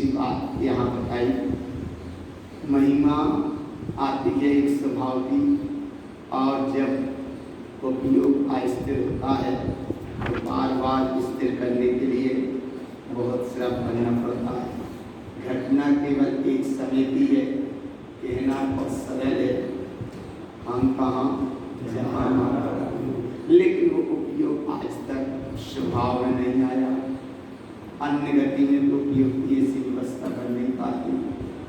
सी बात यहाँ बताई। महिमा आती है एक स्वभाव की, और जब उपयोग अस्थिर होता है तो बार बार स्थिर करने के लिए बहुत श्रम करना पड़ता है। घटना केवल एक समय की है, कहना बहुत सरल है, हम कहाँ जहाँ, लेकिन वो उपयोग आज तक स्वभाव में नहीं आया। अन्य गति में तो उपयोग की ऐसी व्यवस्था कर नहीं पाती।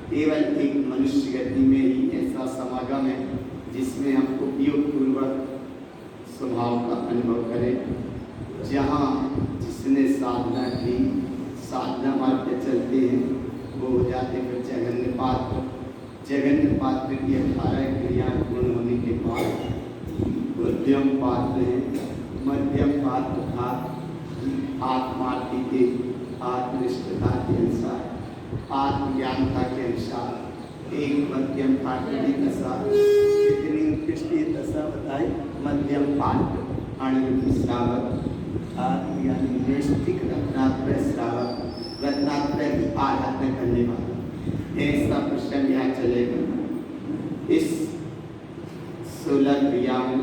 केवल एक मनुष्य गति में ही ऐसा समागम है जिसमें हम उपयोग पूर्वक स्वभाव का अनुभव करें। जहाँ जिसने साधना की, साधना मार्ग पे चलते हैं, वो हो जाते हैं जगन्य पात्र। जगन्य पात्र की 18 क्रियाएं पूर्ण होने के बाद मध्यम पात्र है। मध्यम पात्र था आत्मार्थी के आत्मनिष्ठता के अनुसार, आत्मज्ञानता के अनुसार एक मध्यम पात्र की दशा। इतनी उत्कृष्ट दशा बताई मध्यम पात्र, अणुरूपी श्रावक, आत्मज्ञानी नैष्ठिक रत्नात्रय श्रावक, रत्नात्रय की आराधना करने वाला। ऐसा प्रश्न यहाँ चलेगा। इस 16 क्रिया में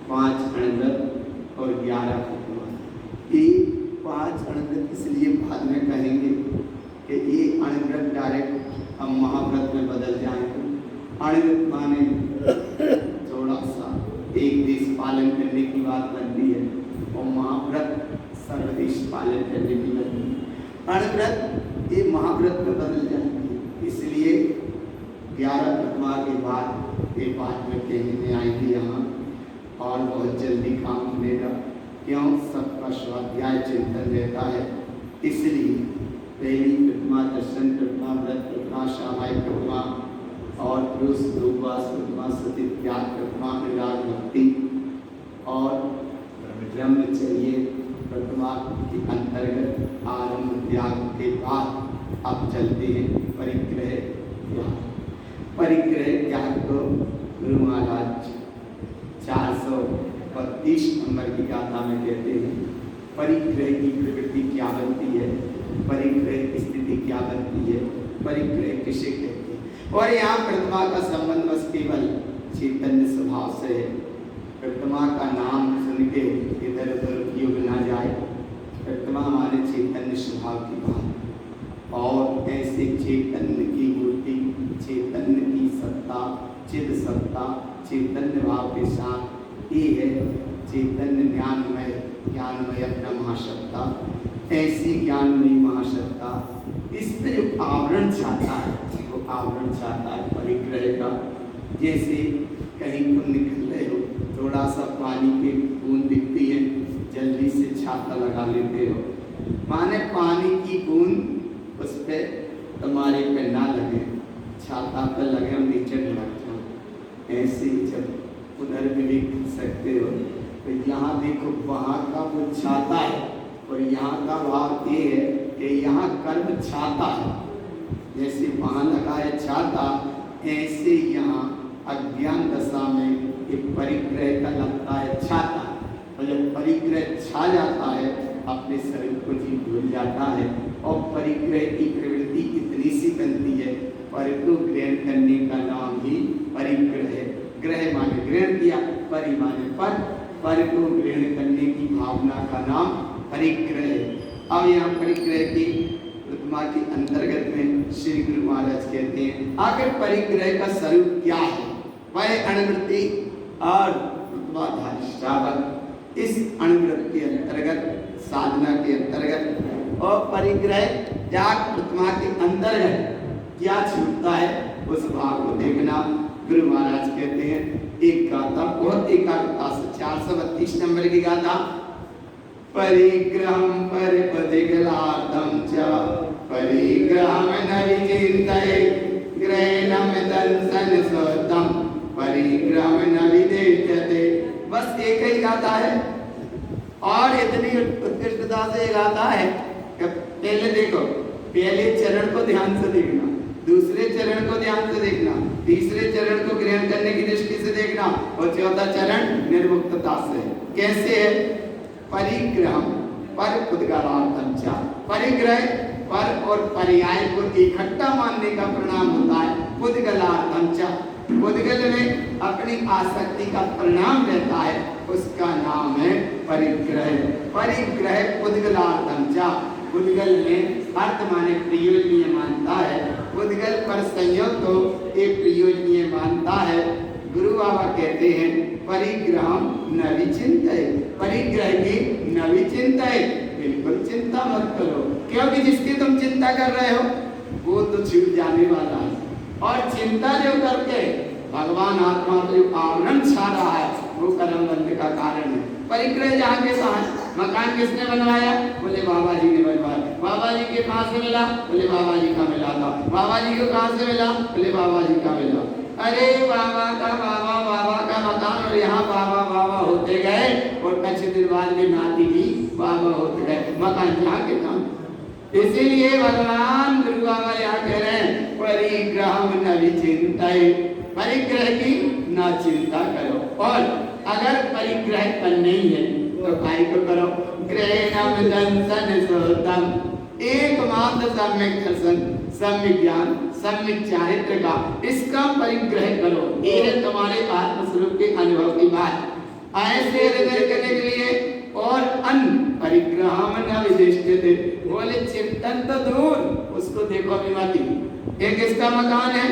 5 अणुव्रत और 11 उपवास। ये 5 अणुव्रत इसलिए बाद में कहेंगे कि ये अणुव्रत डायरेक्ट हम महाव्रत में बदल जाएंगे। अणुव्रत माने थोड़ा सा एक देश पालन करने की बात बनती है, और महाव्रत सर्वदेश पालन करने की बनती है। अणुव्रत ये महाव्रत में बदल जाएंगे, इसलिए 11 प्रतिमा के बाद ये बात में कहने आएंगे यहाँ, और बहुत जल्दी काम मिलेगा। क्यों? सबका स्वाध्याय चिंतन रहता है, इसलिए पहली प्रतिमा दर्शन प्रतिमा, व्रत प्रतिमा, सामायिक प्रतिमा और पुरुष उपवास प्रतिमा, सती त्याग प्रतिमा, विराग भक्ति और ब्रह्मचर्य प्रतिमा के अंतर्गत आरंभ त्याग के बाद अब चलते हैं परिग्रह त्याग। परिग्रह त्याग को गुरु महाराज 432 नंबर की गाथा में कहते हैं। परिग्रह की प्रवृत्ति क्या बनती है, परिग्रह की स्थिति क्या बनती है, परिग्रह किसे कहते हैं। और यहाँ प्रतिमा का संबंध बस केवल चैतन्य स्वभाव से है। प्रतिमा का नाम सुन के इधर उधर उपयोग ना जाए। प्रतिमा हमारे चैतन्य स्वभाव की बात, और ऐसे चैतन्य की मूर्ति, चैतन्य की सत्ता, चिद सत्ता, चैतन्य भाव के साथ ये है चैतन्य ज्ञानमय, ज्ञानमय अपना महासत्ता। ऐसी ज्ञानमयी महासत्ता, इस पे जो आवरण छाता है, वो आवरण छाता है परिग्रह का। जैसे कहीं तुम निकल रहे हो, थोड़ा सा पानी की बूंद दिखती है, जल्दी से छाता लगा लेते हो, माने पानी की बूंद उस पे तुम्हारे पे ना लगे, छाता पे लगे और नीचे न लग जाओ। ऐसे जब उधर भी देख सकते हो, तो यहाँ देखो वहाँ का वो छाता है, और यहाँ का भाव ये है कि यहाँ कर्म छाता है। जैसे वहाँ लगा है छाता, ऐसे यहाँ अज्ञान दशा में ये परिग्रह का लगता है छाता। और जब परिग्रह छा जाता है, अपने शरीर को जी भूल जाता है, और परिग्रह की प्रवृत्ति इतनी सी बनती है, पर को ग्रहण करने का नाम ही परिग्रह है। ग्रह माने ग्रहण किया, परि माने पर को ग्रहण करने की भावना का नाम परिग्रह है। अब यहाँ परिग्रह की प्रतिमा के अंतर्गत में श्री गुरु महाराज कहते हैं, आखिर परिग्रह का स्वरूप क्या है? वह अणुवृत्ति और प्रतिमाधारी श्रावक। इस अणुवृत्ति के अंतर्गत, साधना के अंतर्गत और परिग्रह त्याग प्रतिमा के अंतर्गत क्या छूटता है, उस भाव को देखना। गुरु महाराज कहते हैं एक गाथा, बहुत एकाग्रता से 432 नंबर की गाथा। परिग्रहं परिपदिगलार्थं च परिग्रहं न विचिन्तये ग्रहणं दर्शन स्वतम परिग्रहं न विदेशते। बस एक ही गाथा है, और इतनी उत्कृष्टता से गाथा है। पहले देखो, पहले चरण को ध्यान से देखना, दूसरे चरण को ध्यान से देखना, तीसरे चरण को ग्रहण करने की दृष्टि से देखना, और चौथा चरण निर्मुक्तता से। कैसे है? परिग्रह पर उद्गारार्थं च। परिग्रह पर और पर्याय को इकट्ठा मानने का परिणाम होता है पुद्गलार्थम च। पुद्गल में अपनी आसक्ति का परिणाम रहता है, उसका नाम है परिग्रह। परिग्रह पुद्गलार्थम च। पुद्गल में अर्थ माने प्रयोजनीय मानता है, पुद्गल पर संयोग को एक प्रयोजनीय मानता है। गुरु बाबा कहते हैं परिग्रहम न विचिंतय, परिग्रह की न विचिंतय, बिल्कुल चिंता मत करो, क्योंकि जिसकी तुम चिंता कर रहे हो वो तो छूट जाने वाला है। और चिंता जो करके भगवान आत्मा को जो आवरण छा रहा है वो कर्म बंध का कारण है। परिग्रह जहाँ के कहाँ है? मकान किसने बनवाया? बोले बाबा जी ने बनवाया। बाबा जी के कहाँ से मिला? बोले बाबा जी का मिला था। बाबा जी को कहाँ से मिला? बोले बाबा जी का मिला। अरे बाबा का मकान, और यहाँ बाबा बाबा होते गए और कुछ दिन बाद में नाती भी बाबा होते गए, मकान जहाँ के काम। इसीलिए भगवान गुरु बाबा यहाँ कह रहे हैं परिग्रह न विचिंतय, परिग्रह की ना चिंता करो। और अगर परिग्रह पर नहीं है तो भाई को करो ग्रहणम दंसन सोतम, एकमात्र सम्यक दर्शन, सम्यक ज्ञान, सम्यक चारित्र का इसका परिग्रह करो। ये है तुम्हारे आत्मस्वरूप के अनुभव की बात। ऐसे करने के लिए और अन्य परिग्रह में न विदिष्टते, बोले चिंतन तो दूर, उसको देखो भी मत। एक इसका मकान है,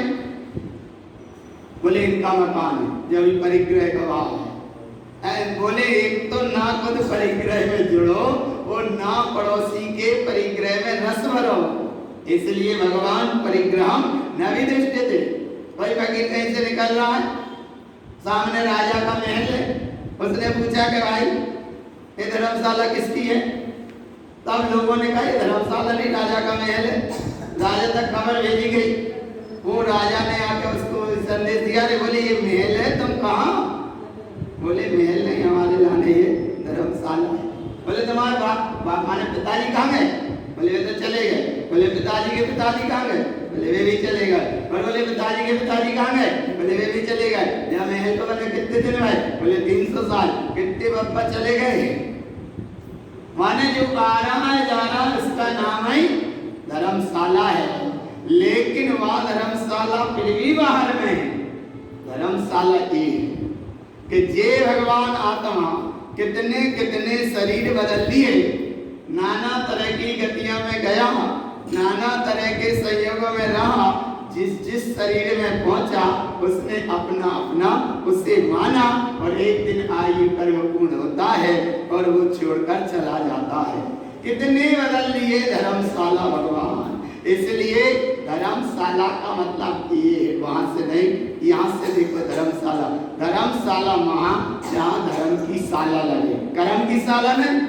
बोले इनका मकान है, जब परिग्रह का भाव है। बोले एक तो ना खुद परिग्रह में जुड़ो और ना पड़ोसी के परिग्रह में रस भरो। इसलिए भगवान परिग्रह न विदिष्टते। कोई फकीर कहीं से निकल रहा है, सामने राजा का महल है, उसने पूछा कि भाई ये धर्मशाला किसकी है? तब लोगों ने कहा ये धर्मशाला नहीं, राजा का महल है। राजा तक खबर भेजी गई, वो राजा ने आके उसको संदेश दिया, रे बोले ये महल है, तुम कहाँ? बोले महल नहीं, हमारे लाने ये धर्मशाला है। बोले तुम्हारे बाप माने पिताजी कहाँ गए? बोले वे तो चले गए। बोले पिताजी के पिताजी कहाँ गए? बोले वे भी चले गए। और बोले पिताजी के पिताजी कहाँ गए? बोले वे भी चले गए। यहाँ महल को बने कितने दिन हुए? बोले 300 साल। कितने बाबा चले गए? माने जो आ रहा है जा रहा है उसका नाम है धर्मशाला है, लेकिन वह धर्मशाला फिर भी बाहर में है। धर्मशाला ये कि जे भगवान आत्मा कितने कितने शरीर बदल दिए, नाना तरह की गतियों में गया, नाना तरह के संयोगों में रहा, जिस शरीर में पहुंचा उसने अपना अपना उसे माना, और एक दिन आयु कर्म पूर्ण होता है और वो छोड़कर चला जाता है। कितने बदल लिए धर्मशाला भगवान। इसलिए धर्मशाला का मतलब ये वहां से नहीं, यहाँ से देखो धर्मशाला। धर्मशाला वहां जहाँ धर्म की शाला लगे, कर्म की शाला नहीं,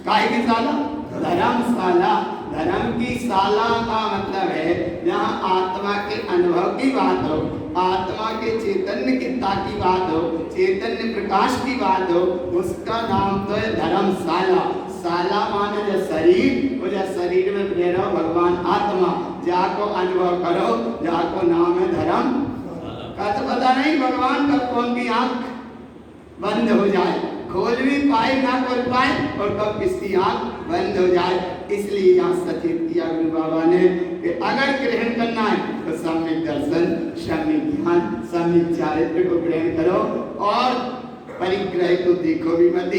काहे की शाला? धर्मशाला। धर्म की शाला का मतलब है जहाँ आत्मा के अनुभव की बात हो, आत्मा के चैतन्यता की बात हो, चैतन्य प्रकाश की बात हो, उसका नाम तो है धर्मशाला। शाला माने जो शरीर, वो जो शरीर में रहो भगवान आत्मा, जाको अनुभव करो, जाको नाम है धर्म का। तो पता नहीं भगवान कब कौन की आंख बंद हो जाए, खोल भी पाए ना खोल पाए, और कब किसकी आंख बंद हो जाए। इसलिए यहाँ सचेत किया गुरु बाबा ने कि अगर ग्रहण करना है तो सम्यक दर्शन, सम्यक ज्ञान, सम्यक चारित्र को ग्रहण करो, और परिग्रह को देखो भी मत,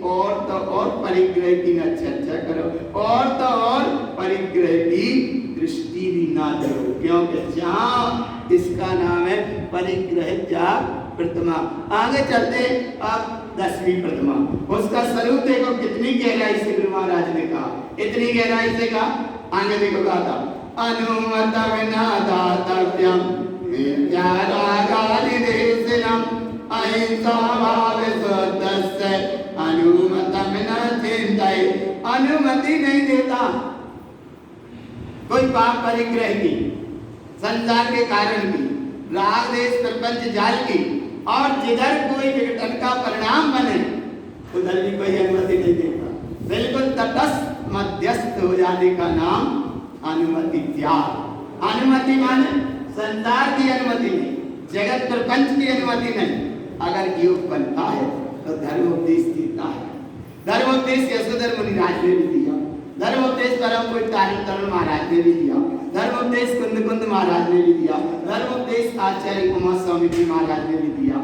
और तो और परिग्रह की न चर्चा करो, और तो और परिग्रह की दृष्टि भी ना दो, क्योंकि जहाँ इसका नाम है परिग्रह जा प्रतिमा। आगे चलते अब 10वीं प्रतिमा, उसका स्वरूप देखो कितनी गहराई से गुरु महाराज ने कहा, इतनी गहराई से कहा। आगे देखो कहा था अनुमत विना दातव्यम मिथ्यारागादि देशनम अहिंसा भाव स्वतस्य अनुमत विना चिंतय। अनुमति नहीं देता कोई पाप परिग्रह की, संसार के कारण की, राग देश प्रपंच जाल की, और जिधर कोई विघटन का परिणाम बने उधर भी कोई अनुमति नहीं देता। बिल्कुल तटस्थ मध्यस्थ हो जाने का नाम अनुमति त्याग। अनुमति माने संसार की अनुमति नहीं, जगत प्रपंच की अनुमति नहीं। अगर योग बनता है तो धर्मोपदेश देता है। धर्मोपदेश यशोधर मुनिराज ने भी दिया। धर्मोपदेश परम कोई तारण तरुण महाराज ने भी दिया, धर्मोपदेश कुंद कुंद महाराज ने भी दिया, धर्मोपदेश आचार्य उमा स्वामी जी महाराज ने भी दिया।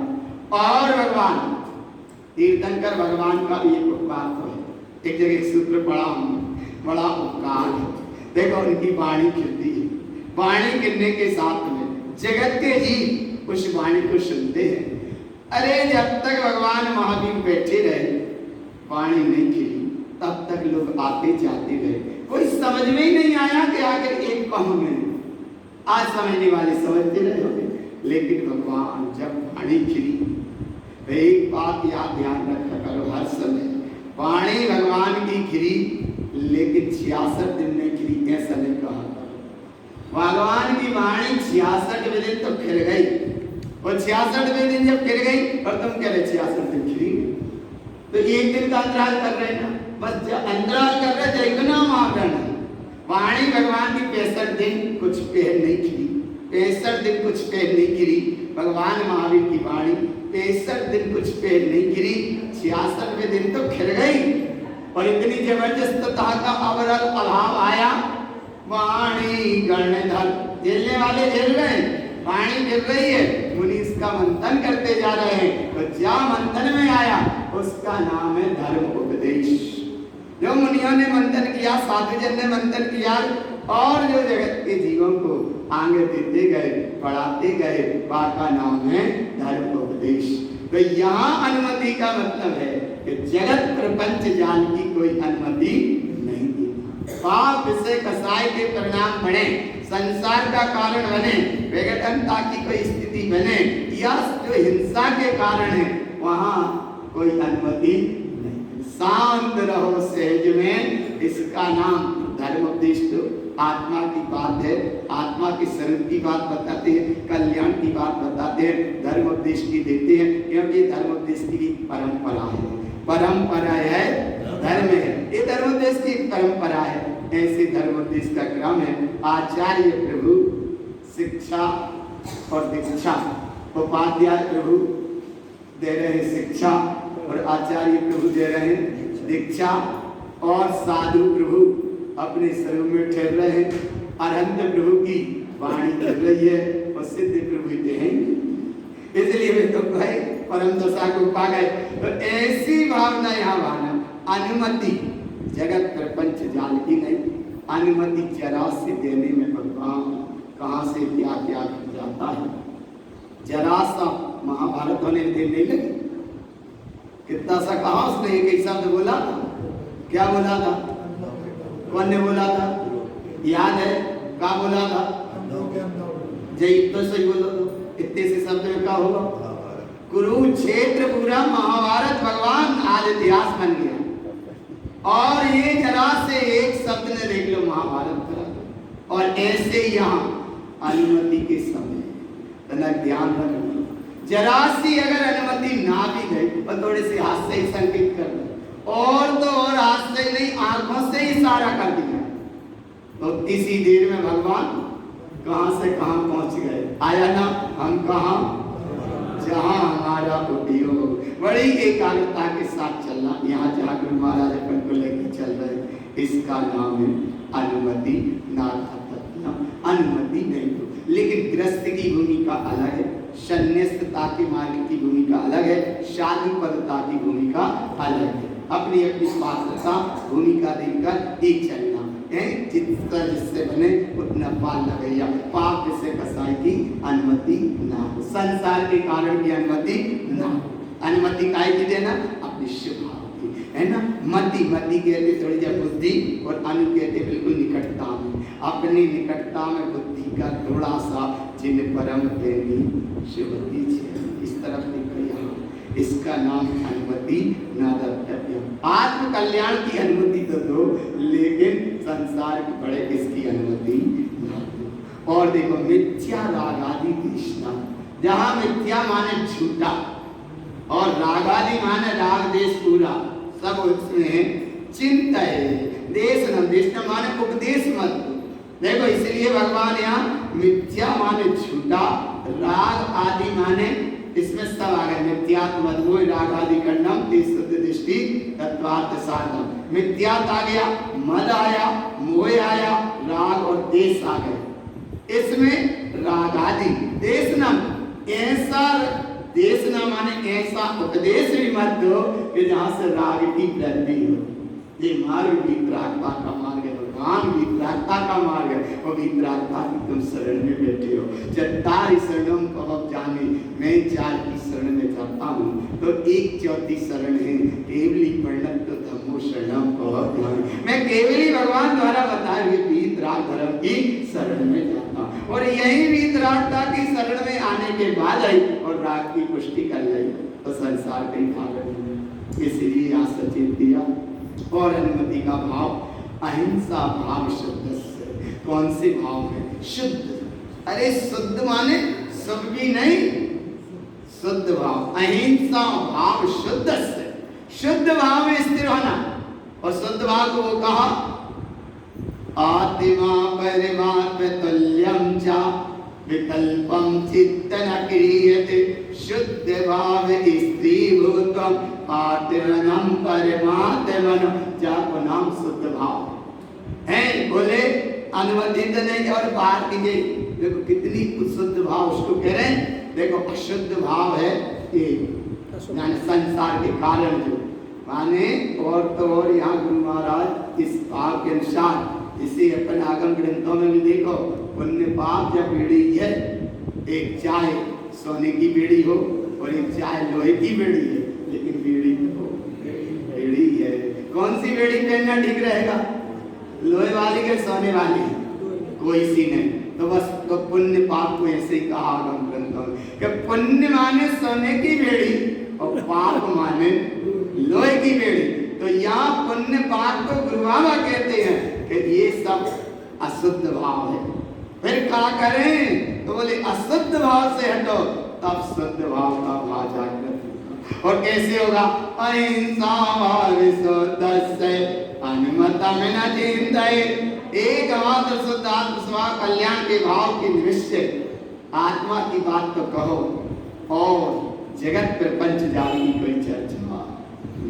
और भगवान तीर्थंकर भगवान का भी एक उपकार तो है। एक जगह एक सूत्र पढ़ा हमने, बड़ा उपकार है। देखो उनकी वाणी गिरती है, वाणी गिरने के साथ में जगत के जीव उस वाणी को सुनते हैं। अरे जब तक भगवान महावीर बैठे रहे, वाणी नहीं गिरी, तब तक लोग आते जाते रहे। कोई समझ में ही नहीं आया कि आखिर एक कौन है। आज समझने वाले समझते रहे होंगे, लेकिन भगवान जब वाणी गिरी, एक बात याद ध्यान रखा करो हर समय, वाणी भगवान की गिरी, लेकिन 66 दिन में गिरी ऐसा नहीं कहा। भगवान की वाणी 66वें दिन तो फिर गई, और 66वें दिन जब फिर गई और तुम कह रहे 66 दिन गिरी, तो एक दिन का अंतराल कर रहे ना, बस अंतराल कर रहे जैगना मापदंड है। वाणी भगवान की 65 दिन कुछ पैर नहीं गिरी, 65 दिन कुछ पैर नहीं गिरी। भगवान महावीर की वाणी 65 दिन कुछ पैर नहीं गिरी, 66वें दिन तो खिल गई। और इतनी जबरदस्तता का अवरल अभाव आया, वाणी गणधर झेलने वाले झेल रहे हैं, वाणी गिर रही है, मुनि इसका मंथन करते जा रहे हैं। तो क्या मंथन में आया, उसका नाम है धर्म उपदेश। जो मुनियों ने मंथन किया, साधुजन ने मंथन किया, और जो जगत के जीवों को आगे देते गए, पढ़ाते गए, का नाम है धर्म उपदेश। तो यहाँ अनुमति का मतलब है कि जगत प्रपंच जान की कोई अनुमति नहीं देना। पाप विषय कसाय के परिणाम बने, संसार का कारण बने, विघटनता की कोई स्थिति बने, या जो हिंसा के कारण है, वहाँ कोई अनुमति नहीं। शांत रहो सहज में, इसका नाम धर्म उपदेश। तो आत्मा की बात है, आत्मा की शरण की बात बताते हैं, कल्याण की बात बताते हैं, धर्म उपदेश की देते हैं, क्योंकि धर्म उपदेश की परंपरा है। परंपरा है धर्म है, ये धर्म उपदेश की परंपरा है। ऐसे धर्म उपदेश का क्रम है। आचार्य प्रभु शिक्षा और दीक्षा, उपाध्याय प्रभु दे रहे हैं शिक्षा और आचार्य प्रभु दे रहे हैं दीक्षा, और साधु प्रभु अपने स्वरूप में ठहर रहे हैं। अरहंत प्रभु की वाणी चल रही है और सिद्ध प्रभु देंगे, इसलिए वे तो भाई परम दशा को पा गए। तो ऐसी भावना यहाँ भावना, अनुमति जगत प्रपंच जान की नहीं, अनुमति जरा से देने में भगवान कहाँ से क्या क्या कर जाता है। जरा सा महाभारत होने में देर नहीं लगी, कितना सा कहा उसने एक शब्द बोला था, क्या बोला था, कौन ने बोला था, याद है, क्या बोला था, जय तो सही बोलो तो, इतने से शब्द में क्या होगा, कुरुक्षेत्र पूरा महाभारत भगवान आज इतिहास बन गया। और ये जरा से एक शब्द ने देख लो महाभारत करा। और ऐसे यहाँ अनुमति के समय तना ध्यान रखना, जरा सी अगर अनुमति ना भी गई और थोड़े से हाथ से ही संकेत कर दो, और तो और हाथ से नहीं आंखों से ही इशारा कर दिया, तो इसी देर में भगवान कहां से कहां पहुंच गए। आया ना, हम कहां, जहां हमारा उपयोग, बड़ी एकाग्रता के साथ चलना। यहाँ जहाँ गुरु महाराज अपन को लेकर चल रहे, इसका नाम है अनुमति। नाथ अनुमति नहीं दो, लेकिन गृहस्थ की भूमिका अलग है, संन्यासता के मार्ग की भूमिका अलग है, शादी पदता की भूमिका अलग है। अपनी अपनी पात्रता भूमिका देकर एक चलना है, जितना जिससे बने उतना पाल लगैया। पाप विषय कसाई की अनुमति ना हो, संसार के कारण की अनुमति ना हो। अनुमति काय की देना, अपनी स्वभाव की, है ना। मति, मति कहते थोड़ी जब बुद्धि, और अनु कहते बिल्कुल निकटता में, अपनी निकटता में बुद्धि का थोड़ा सा, जिन परम प्रेमी शिवती छे, इस तरफ देखो यहाँ, इसका नाम अनुमति ना दत्तव्य। आत्म कल्याण की अनुमति तो दो, लेकिन संसार के बड़े इसकी अनुमति ना दो। और देखो मिथ्या राग आदि तृष्णा, जहाँ मिथ्या माने झूठा और रागादि माने राग देश पूरा, सब उसमें चिंता है। देश न देश न माने उपदेश मत दो। देखो इसलिए भगवान यहाँ मिथ्या माने झूठा, राग आदि माने इसमें सब आ गए। मिथ्यात्व मधुर राग आदि खंडम ते शुद्ध दृष्टि तत्वार्थ साधन। मिथ्यात आ गया, मद आया, मोह आया, राग और देश आ गए। इसमें राग आदि देशनम, ऐसा देशना माने ऐसा उपदेश भी मत दो कि जहां से राग की वृद्धि हो। ये मार्ग वितरागता का मार्ग है, भगवान वितरागता का मार्ग है। वो वितरागता की तुम शरण में बैठे हो। जब तारी शरणम कब जाने, मैं 4 की शरण में जाता हूँ तो 1/4 शरण है केवली परिणत तो धम्मो शरणम कब जाने। मैं केवली भगवान द्वारा बताए हुए वितराग धर्म की शरण में जाता हूँ। और यही वितरागता की शरण में आने के बाद आई और राग की पुष्टि कर ली तो संसार कहीं भाग नहीं। इसलिए यहाँ सचेत दिया। और अनुमति का भाव अहिंसा भाव शुद्ध से। कौन से भाव में? शुद्ध। अरे शुद्ध माने सब भी नहीं, शुद्ध भाव, अहिंसा भाव शुद्ध से। शुद्ध भाव में स्थिर होना। और शुद्ध भाव को वो कहा आत्मा परमात्म तुल्यम च विकल्पम चित्त न क्रियते शुद्ध भाव स्त्रीभूतम आत्मनम परमात्मन। जाको नाम शुद्ध भाव है। बोले अनुमोदित नहीं और बाहर कीजिए। देखो कितनी शुद्ध भाव उसको कह रहे हैं। देखो अशुद्ध भाव है ये संसार के कारण जो माने। और तो और यहाँ गुरु महाराज इस भाव के अनुसार इसी अपन आगम ग्रंथों में भी देखो पुण्य पाप जब बेड़ी है, एक चाहे सोने की बेड़ी हो और एक चाहे लोहे की बेड़ी है, लेकिन बेड़ी तो बेड़ी है। कौन सी बेड़ी पहनना ठीक रहेगा? लोहे वाली के सोने वाली? कोई सी नहीं। तो बस तो पुण्य पाप को ऐसे ही कहा आगम ग्रंथों में कि पुण्य माने सोने की बेड़ी और पाप माने लोहे की बेड़ी। तो यहाँ पुण्य पाप को गुरु बाबा कहते हैं कि ये सब अशुद्ध भाव है। फिर क्या करें? तो बोले अशुद्ध भाव से हटो तब शुद्ध भाव का भाव जागृत होगा। और कैसे होगा? अहिंसा भाव शुद्ध से अनुमता में न चिंताए। एकमात्र शुद्ध आत्म स्व कल्याण के भाव के निश्चय आत्मा की बात तो कहो और जगत प्रपंच जाल की कोई चर्चा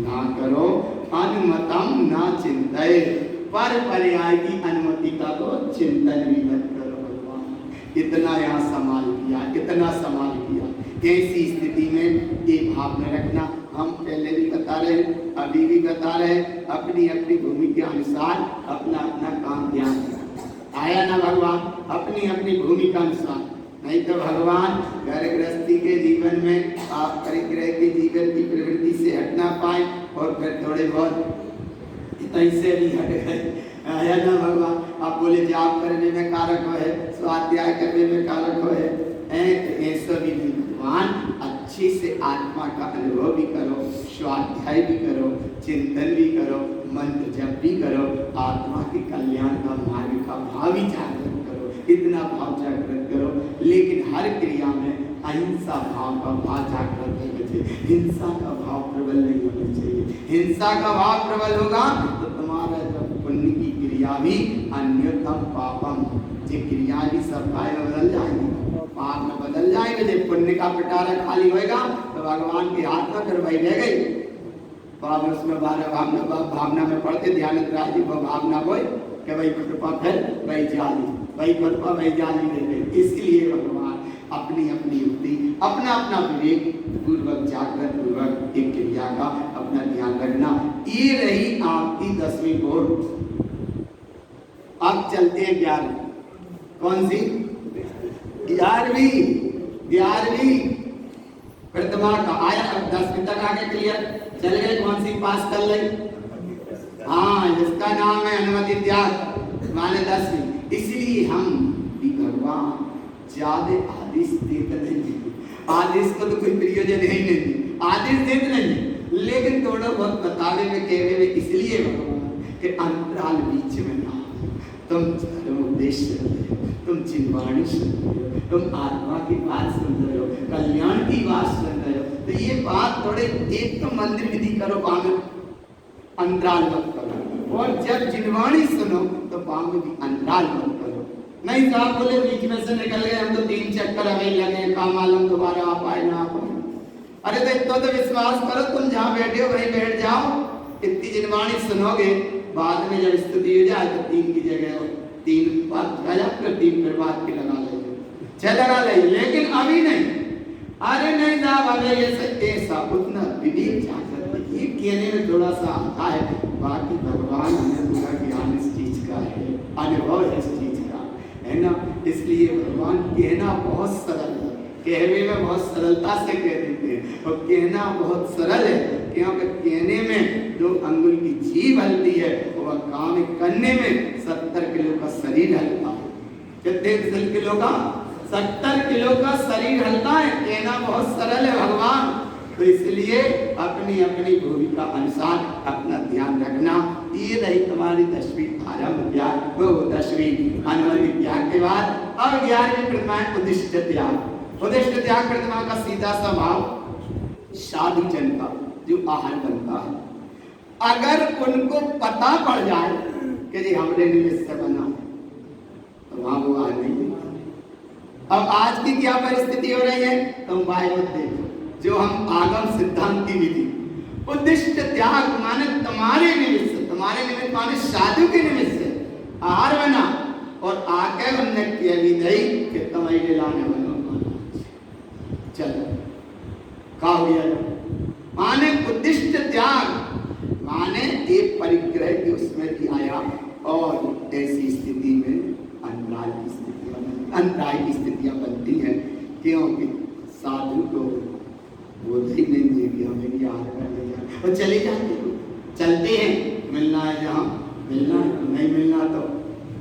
ना करो। अनुमतम न चिंताए। पर पर्याय की अनुमति का तो चिंतन भी मत करो। भगवान इतना यहाँ संभाल किया, इतना संभाल किया। ऐसी स्थिति में ये भाव में रखना। हम पहले भी बता रहे, अभी भी बता रहे, अपनी अपनी भूमि के अनुसार अपना अपना काम ध्यान रखना। आया ना भगवान? अपनी अपनी भूमि का अनुसार। नहीं तो भगवान घर गृहस्थी के जीवन में आप परिग्रह के जीवन की प्रवृत्ति से हट ना पाए और फिर थोड़े बहुत ऐसे भी हट गए। आया ना भगवान? आप बोले जाप करने में कारक हो है, स्वाध्याय करने में कारक हो है, तो ऐसा भी नहीं। भगवान अच्छे से आत्मा का अनुभव भी करो, स्वाध्याय भी करो, चिंतन भी करो, मंत्र जप भी करो, आत्मा के कल्याण का मार्ग का भाव ही जागृत करो। इतना भाव जागृत करो। लेकिन हर क्रिया में अहिंसा भाव का भाव जागृत होना चाहिए। हिंसा का भाव प्रबल नहीं होना चाहिए। हिंसा का भाव प्रबल होगा तो तुम्हारा जब पुण्य की क्रिया भी अन्यतम पापम, ये क्रिया भी सब काय में बदल जाएंगे, पाप में बदल जाएंगे। जब पुण्य का पिटारा खाली होएगा तो भगवान की हाथ में करवाई रह गई। बाबा उसमें 12 भावना में पढ़ते ध्यान जी वो भावना बोल कि भाई कृपा फिर वही जाली, वही कृपा वही जाली रह गई। इसलिए भगवान अपनी अपनी युक्ति, अपना अपना विवेक पूर्वक जागृत पूर्वक एक क्रिया का अपना ध्यान रखना। ये रही आपकी 10वीं बोर्ड। अब चलते हैं 11वीं। कौन सी? 11वीं प्रतिमा का आया। अब 10वीं तक आगे क्लियर चल गए। कौन सी पास कर ली? हाँ, जिसका नाम है अनुमति त्याग माने 10वीं। इसलिए हम भी भगवान ज्यादा आदेश देते नहीं। आदेश को तो कोई प्रयोजन है ही नहीं, आदेश देते नहीं, लेकिन थोड़ा बहुत बतावे में कहने में इसलिए भगवान के अंतराल बीच में ना। तुम उपदेश सुन रहे हो, तुम चिन्वाणी सुन रहे हो, तुम आत्मा की बात सुन रहे हो, कल्याण की बात सुन रहे हो, तो ये बात थोड़े एक तो मंदिर विधि करो, पावन अंतराल मत करो। और जब चिन्वाणी सुनो तो पावन भी अंतराल मत करो। नहीं साहब बोले बीच में से निकल गए, हम तो 3 चक्कर अभी लगे, काम मालूम दोबारा आ पाए ना आ पाए। अरे तो इतना तो विश्वास करो, तुम जहाँ बैठे हो वहीं बैठ जाओ, इतनी जिनवाणी सुनोगे, बाद में जब स्तुति हो जाए तो 3 की जगह 3 बात आ जाए, फिर 3 फिर बात की लगा ले, चल लगा ले, लेकिन अभी नहीं। अरे नहीं साहब अरे ये ऐसा उतना विवेक जागृत, ये कहने में थोड़ा सा आता है, बाकी भगवान हमें पूरा ज्ञान इस चीज का है, अनुभव है इस चीज का, है ना। इसलिए भगवान कहना बहुत सरल है, कहने में बहुत सरलता से कह देते हैं, और कहना बहुत सरल है, क्योंकि कहने में 2 अंगुल की जीभ हलती है, और काम करने में 70 किलो का शरीर हलता है। कितने किलो का? 70 किलो का शरीर हलता है। कहना बहुत सरल है भगवान, तो इसलिए अपनी अपनी भूमिका अनुसार अपना ध्यान रखना। ये रही तुम्हारी 10वीं आरंभ त्याग, वो 10वीं अनुमति त्याग के बाद अब 11वीं प्रतिमा उद्दिष्ट त्याग। उद्दिष्ट त्याग प्रतिमा का सीधा स्वभाव साधु जन का जो आहार बनता है, अगर उनको पता पड़ जाए कि जी हमने निमित्त से बना तो वहां वो आहार नहीं। अब आज की क्या परिस्थिति हो रही है, तुम बाइबल देखो, जो हम आगम सिद्धांत की विधि उद्दिष्ट त्याग माने तुम्हारे निमित्त से, तुम्हारे निमित्त माने साधु के निमित्त से आहार बना, और आके उनने किया भी नहीं कि तुम्हारे लाने वाला चलो का हो गया, माने उद्दिष्ट त्याग माने एक परिग्रह की उसमें भी आया, और ऐसी स्थिति में अंतराय की स्थितियां बनती हैं, क्योंकि साधु को बोध ही नहीं देगी हमें कि आहार करने जाए, और चले जाते हो, चलते हैं, मिलना है जहाँ मिलना है, नहीं मिलना तो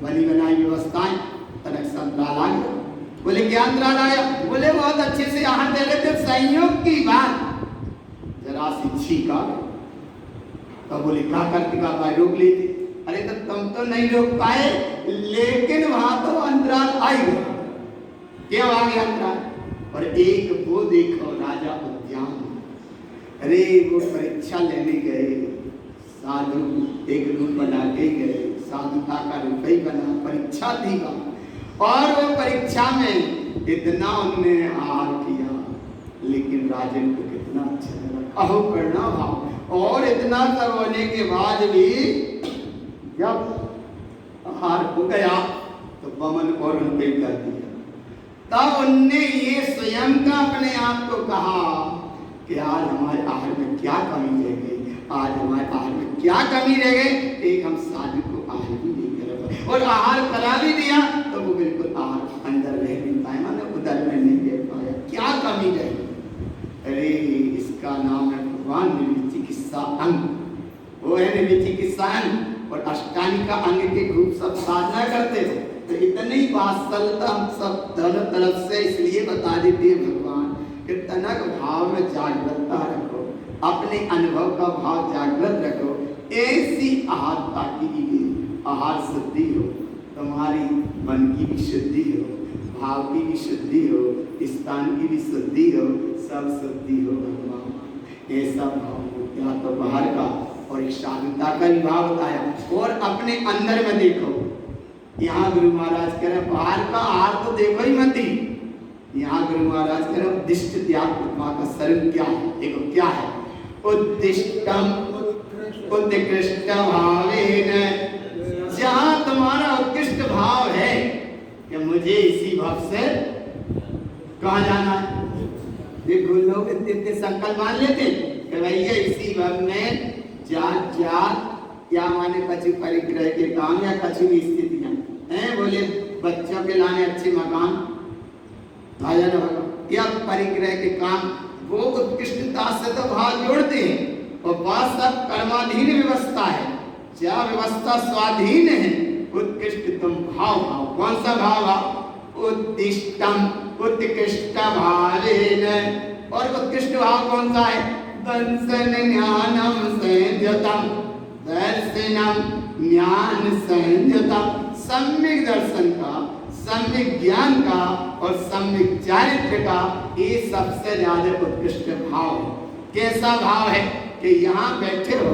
बनी बनाई व्यवस्थाएं, तनक से अंतराल आ गया। बोले क्या अंतराल आया? बोले बहुत अच्छे से आहार दे रहे थे, संयोग की बात जरा सी छींक आ गई, तो बोले क्या करती का भाई रोक लेती। अरे तो तुम तो नहीं रोक पाए, लेकिन वहां तो अंतराल आ गया। क्या आ गया अंतराल? और एक वो देखो राजा उद्यान, अरे वो परीक्षा लेने गए साधु, एक रूप बना के गए, साधुता का रूप ही बना, परीक्षा थी वहां, और वो परीक्षा में इतना उनने आहार किया, लेकिन राजन को कितना अच्छा लगा, अहो करना भाव, और इतना सब होने के बाद भी जब आहार हो गया तो बमन और उनपे कर दिया। तब उनने ये स्वयं का अपने आप को कहा कि आज हमारे आहार में क्या कमी रह गई, आज हमारे आहार में क्या कमी रह गई, एक हम साधु को आहार भी नहीं कर पाए, और आहार करा भी दिया तो वो बिल्कुल आहार अंदर रह नहीं पाए, माने उधर में नहीं दे पाया, क्या कमी रही। अरे इसका नाम है भगवान निर्विचिकित्सा अंग, वो है निर्विचिकित्सा अंग, और अष्टांगिका अंग के खूब सब साधना करते थे, तो इतनी वात्सल्यता हम सब दोनों तरफ से इसलिए बता देते हैं भगवान कि तनक भाव में जागृतता रखो, अपने अनुभव का भाव जागृत रखो, ऐसी आहार ताकि आहार शुद्धि हो, तुम्हारी मन की भी शुद्धि हो, भाव की भी शुद्धि हो, स्थान की भी शुद्धि हो, सब शुद्धि हो भगवान। ऐसा भाव हो, क्या तो बाहर का और एक साधुता का भी भाव बताया, और अपने अंदर में देखो। यहाँ गुरु महाराज कह रहे बाहर का आहार तो देखो ही मत ही, यहाँ गुरु महाराज कह रहे उद्दिष्ट त्याग प्रतिमा का स्वरूप क्या है, देखो क्या है, उद्दिष्टम उत्कृष्ट भावेन, जहाँ तुम्हारा उत्कृष्ट भाव है कि मुझे इसी भाव से कहाँ जाना है। देखो लोग इतने संकल्प मान लेते कि भैया इसी भाव में जात जात या माने कछु परिग्रह के काम या कछु स्थितियां हैं, बोले बच्चों के लाने अच्छे मकान भाया न भगा, या परिग्रह के काम, वो उत्कृष्टता से तो भाव जोड़ते हैं, और बात सब कर्माधीन व्यवस्था है, क्या व्यवस्था स्वाधीन है, उत्कृष्टतम भाव, भाव कौन सा भाव? भाव उद्दिष्टम उत्कृष्ट भावेन, और उत्कृष्ट भाव कौन सा है? दर्शन ज्ञानम संयतम, दर्शनम ज्ञान संयतम, सम्यक दर्शन का, सम्यक ज्ञान का और सम्यक चारित्र का, ये सबसे ज्यादा उत्कृष्ट भाव है। कैसा भाव है कि यहाँ बैठे हो,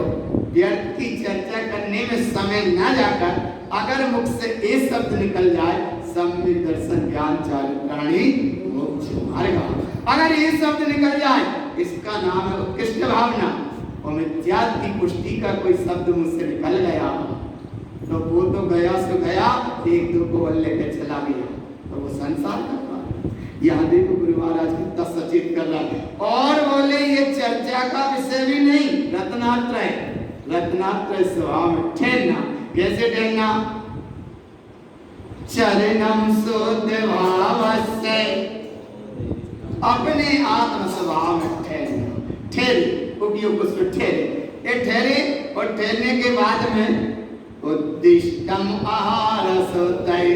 व्यर्थ की चर्चा करने में समय न जाकर अगर मुख से ये शब्द निकल जाए, सम्यक दर्शन ज्ञान चारित्राणि मोक्ष मार्ग, अगर ये शब्द निकल जाए, इसका नाम है उत्कृष्ट भावना। और मिथ्यात्व की पुष्टि का कोई शब्द मुझसे निकल गया तो वो तो गया सो गया, एक दो को लेकर चला गया, तो वो संसार का यहाँ देखो गुरु महाराज कितना सचेत कर रहा है। और बोले ये चर्चा का विषय भी नहीं, रत्नात्रय, रत्नात्रय स्वभाव में ठहरना। कैसे ठहरना? चरणम शुद्ध भाव से अपने आत्म स्वभाव में ठहरना। ठहरे, उपयोग उसमें ठहरे, ये ठहरे। और ठहरने के बाद में उद्दिष्टम आहार सोतय,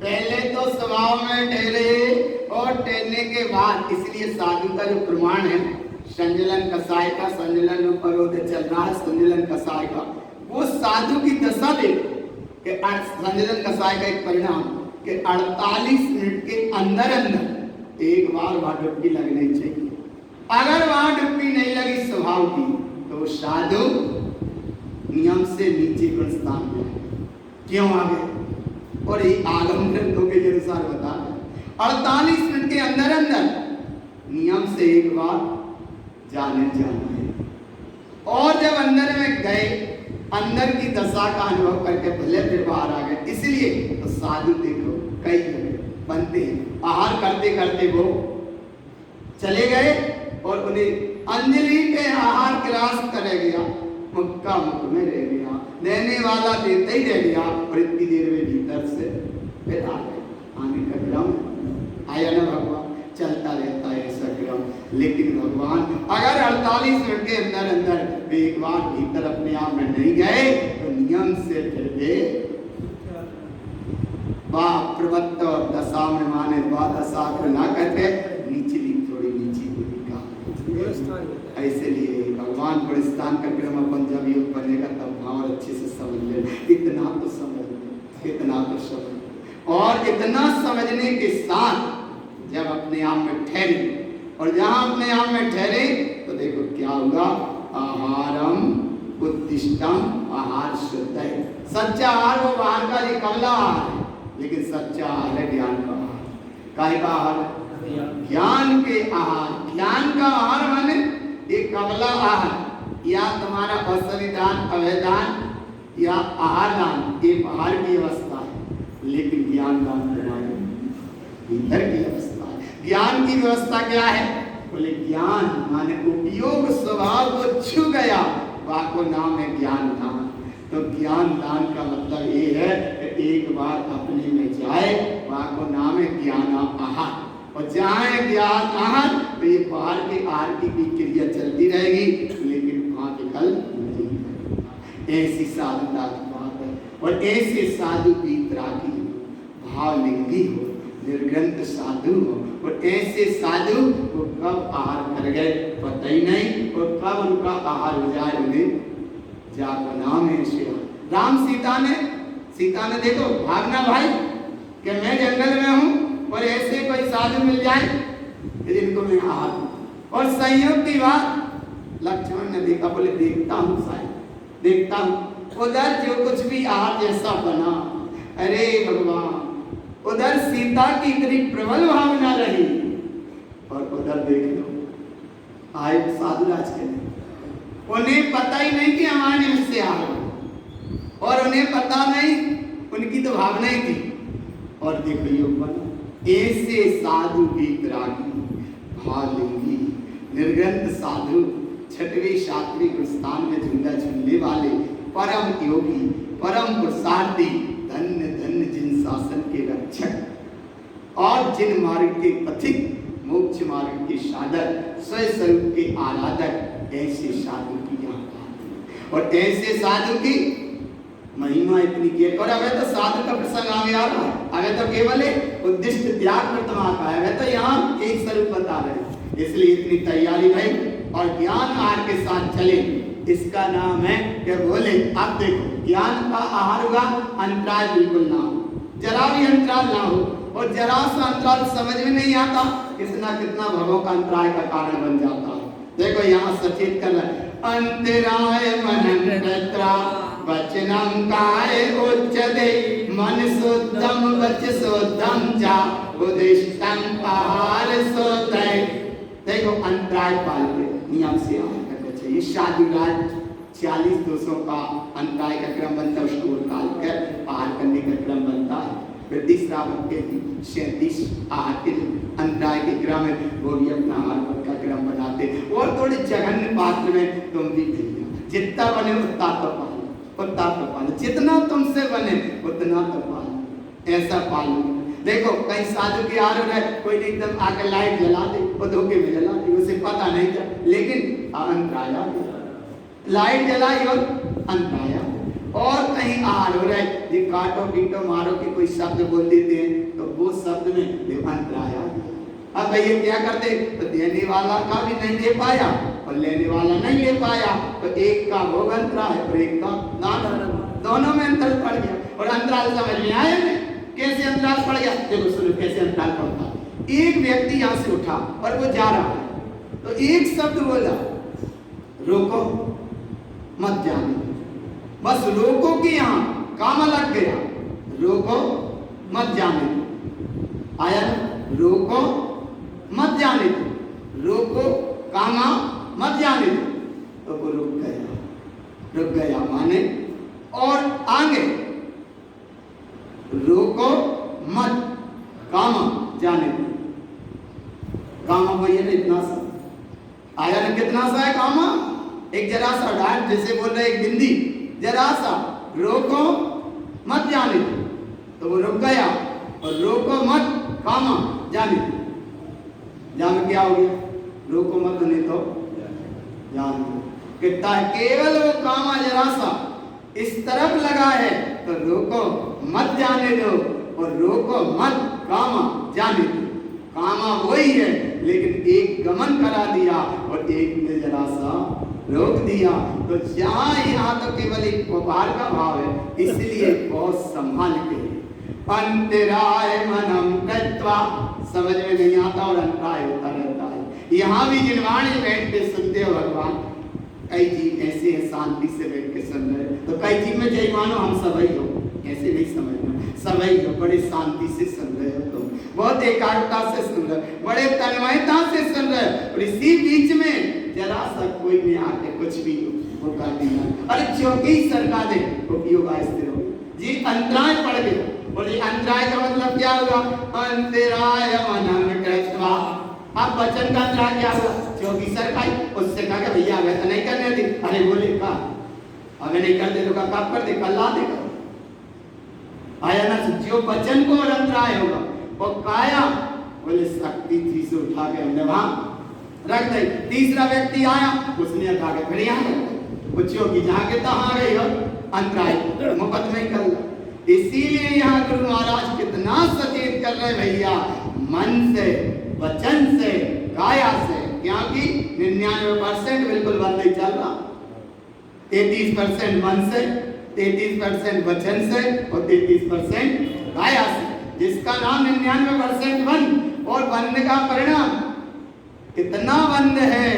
पहले तो स्वभाव में ठहरे और ठहरने के बाद, इसलिए साधु का जो प्रमाण है संजलन कसाय का, संजलन उपरोध चल रहा है, संजलन कसाय का, वो साधु की दशा देखो कि संजलन कसाय का एक परिणाम कि 48 मिनट के अंदर अंदर एक बार वहां डुबकी लगनी चाहिए। अगर वहां डुबकी नहीं लगी स्वभाव की, तो वो साधु नियम से नीचे गुण स्थान में क्यों आ गए? और ये आगम ग्रंथों के अनुसार बता रहे 48 मिनट के अंदर अंदर नियम से एक बार जाना है। और जब अंदर में गए, अंदर की दशा का अनुभव करके भले फिर बाहर आ गए। इसलिए तो साधु देखो कई जगह बनते हैं, आहार करते करते वो चले गए और उन्हें अंजलि पे आहार ग्रास करे गया, मुक्का मुख में रह गया, देने वाला देता ही रह गया, और इतनी देर में भीतर से फिर आ गए। आने का क्रम आया ना भगवान, चलता रहता है ऐसा क्रम। लेकिन भगवान अगर 48 मिनट के अंदर अंदर एक बार भीतर अपने आप में नहीं गए, तो नियम से फिर गए प्रवत्त और दशा में माने दशा ना करके निचली थोड़ी नीची भूमिका। ऐसे लिए भगवान पर स्थान का क्रम अपन जब योग बनेगा तब भाव अच्छे से समझ ले। इतना तो समझ ले, इतना तो समझ। और इतना समझने के साथ जब अपने आप में ठहरे, और जहां अपने आप में ठहरे तो देखो क्या होगा, आहारम उत्तिष्ठम आहार शुद्ध है। सच्चा आहार वो बाहर का ये कमला आहार है, लेकिन सच्चा आहार है ज्ञान का आहार। काहे का आहार? ज्ञान के आहार। ज्ञान का आहार माने ये कमला आहार या तुम्हारा असंविधान अवैधान या आहार दान, ये बाहर की अवस्था है, लेकिन ज्ञान दान तुम्हारे भीतर की अवस्था है। ज्ञान की व्यवस्था क्या है? बोले ज्ञान माने उपयोग स्वभाव को छू गया, वह को नाम है ज्ञान दान। तो ज्ञान दान का मतलब ये है कि एक बार अपने में जाए, वह को नाम है ज्ञान आहार। और जहाँ ज्ञान आहार तो ये बाहर के आहार की भी क्रिया चलती रहेगी, लेकिन वहाँ विकल नहीं। ऐसी साधुता की बात है। और ऐसे साधु की त्रागी भावलिंगी हो, निर्ग्रंथ साधु हो, और ऐसे साधु वो कब आहार कर गए पता ही नहीं, और कब उनका आहार हो जाए उन्हें जाकर नाम है श्री राम। सीता ने देखो भागना भाई कि मैं जंगल में हूँ और ऐसे कोई साधु मिल जाए जिनको मैं आहार दूं। और संयोग की बात लक्ष्मण ने देखा, बोले देखता हूँ शायद, देखता हूँ उधर जो कुछ भी आहार जैसा बना। अरे भगवान, उधर सीता की इतनी प्रबल भावना रही, और उधर देख लो आए साधुराज के लिए, उन्हें पता ही नहीं कि हमारे उससे आ रहे, और उन्हें पता नहीं, उनकी तो भावना ही थी। और देखो योग बना, ऐसे साधु की त्रागी भावलिंगी निर्ग्रंथ साधु, छठवें शास्त्री स्थान में झूला झूलने वाले परम योगी, परम पुरुषार्थी, धन्य धन्य जिन शासन के रक्षक और जिन मार्ग के पथिक, मोक्ष मार्ग के साधक, स्वयं स्वरूप के आराधक, ऐसे साधु की यहाँ बात। और ऐसे साधु की महिमा इतनी की। और अबे तो साधु का प्रसंग आ गया ना, अबे तो केवल उद्दिष्ट त्याग प्रतिमा का है, अबे तो यहाँ एक स्वरूप बता रहे, इसलिए इतनी तैयारी भाई। और ज्ञान आहार के साथ चले, इसका नाम है क्या बोले। आप देखो ज्ञान का आहार होगा, अंतराल बिल्कुल ना हो, जरा भी अंतराल ना हो, और जरा सा अंतराल समझ में नहीं आता, कितना कितना भवों का अंतराय का कारण बन जाता है। देखो यहाँ सचेत कर रहा है, अंतराय मनन वचनम काय उच्चते वज्रसोद्धम चा बुद्धिष्टम आहार सोतय। देखो अंतराय पाल के नियम से आहार करना चाहिए। शादी रात 40-200 का अंतराय का क्रम बनता है, उसको उतार कर आहार करने का क्रम बनता है। फिर तीसरा के 37 आहार के अंतराय के क्रम है, वो भी अपना आहार का क्रम बनाते। और थोड़े जघन्य पात्र में तुम भी भैया जितना बने उतना तो पालो, उतना तो पालो, जितना तुमसे बने उतना तो पालो, ऐसा पालो। देखो कहीं साधु के आरोप है, कोई एकदम आकर लाइट जला दे, वो धोखे में जला दे, उसे पता नहीं था, लेकिन अंतराया लाइट जलाई और अंतराया। और कहीं आहार हो रहा है, ये काटो पीटो मारो के कोई शब्द बोल देते हैं, तो वो शब्द में अंतराया। अब भैया क्या करते, तो देने वाला का भी नहीं दे पाया और लेने वाला नहीं ले पाया, तो एक का भोग अंतरा है और एक का दान, दोनों में अंतर पड़ गया। और अंतराल समझ में आया नहीं कैसे अंतराल पड़ गया? देखो सुनो कैसे अंतराल पड़ता। एक व्यक्ति यहाँ से उठा और वो जा रहा है, तो एक शब्द बोला, रोको मत जाने, बस रोको कि यहाँ काम लग गया, रोको मत जाने दो। आया ना, रोको मत जाने दो, रोको कामा मत जाने दो, तो वो रुक गया माने। और आगे रोको मत कामा जाने दो, कामा वही है ना, इतना सा आया ना, कितना सा है कामा, एक जरा सा डांट, जैसे बोल रहे एक बिंदी, जरा सा रोको मत जाने दो, तो वो रुक गया। और रोको मत कामा जाने दो, जान क्या हो गया, रोको मत नहीं तो जान दो। कितना केवल वो कामा जरा सा इस तरफ लगा है, तो रोको मत जाने दो और रोको मत कामा जाने दो। कामा वही है, लेकिन एक गमन करा दिया और एक ने जरा सा रोक दिया। तो यहाँ तो केवल एक व्यापार का भाव है, इसलिए बहुत संभाल के अंतराय मनम कृत्वा, समझ में नहीं आता और अंतराय होता रहता है। यहाँ भी जिनवाणी बैठ के सुनते हो भगवान, कई जीव ऐसे हैं शांति से बैठ के सुन रहे, तो कई जीव में जय मानो हम सभी हो, ऐसे नहीं समझना, सभी हो, बड़े शांति से सुन रहे हो, तुम बहुत एकाग्रता से सुन रहे हो, बड़े तन्मयता से सुन रहे हो। और इसी बीच में जरा सा कोई में आके कुछ भी वो कर दिया, अरे चौकी सरका दे, उपयोग स्थिर हो जी, अंतराय पड़ गया। और ये अंतराय का मतलब क्या होगा, अंतराय मनन कृत्वा। अब वचन का अंतराय क्या होगा, चौकी सरकाई, उससे कहा भैया अगर तो नहीं करने दी, अरे बोले का अगर नहीं कर दे तो का कब कर दे, कल ला देगा, आया ना। जो वचन को और अंतराय होगा वो काया, बोले शक्ति थी से उठा के हमने वहां रख दी। तीसरा व्यक्ति आया, उसने उठा के फिर यहाँ बच्चों की जहाँ के तहाँ गई और अंतराय मुकदमे कर ला। इसीलिए यहाँ गुरु महाराज कितना सचेत कर रहे भैया, मन से, वचन से, काया से, क्योंकि 99% बिल्कुल बंद नहीं चल रहा। 33% मन से, 33% वचन से और 33% काया से, जिसका नाम 99% बंद। और बंद का परिणाम कितना बंद है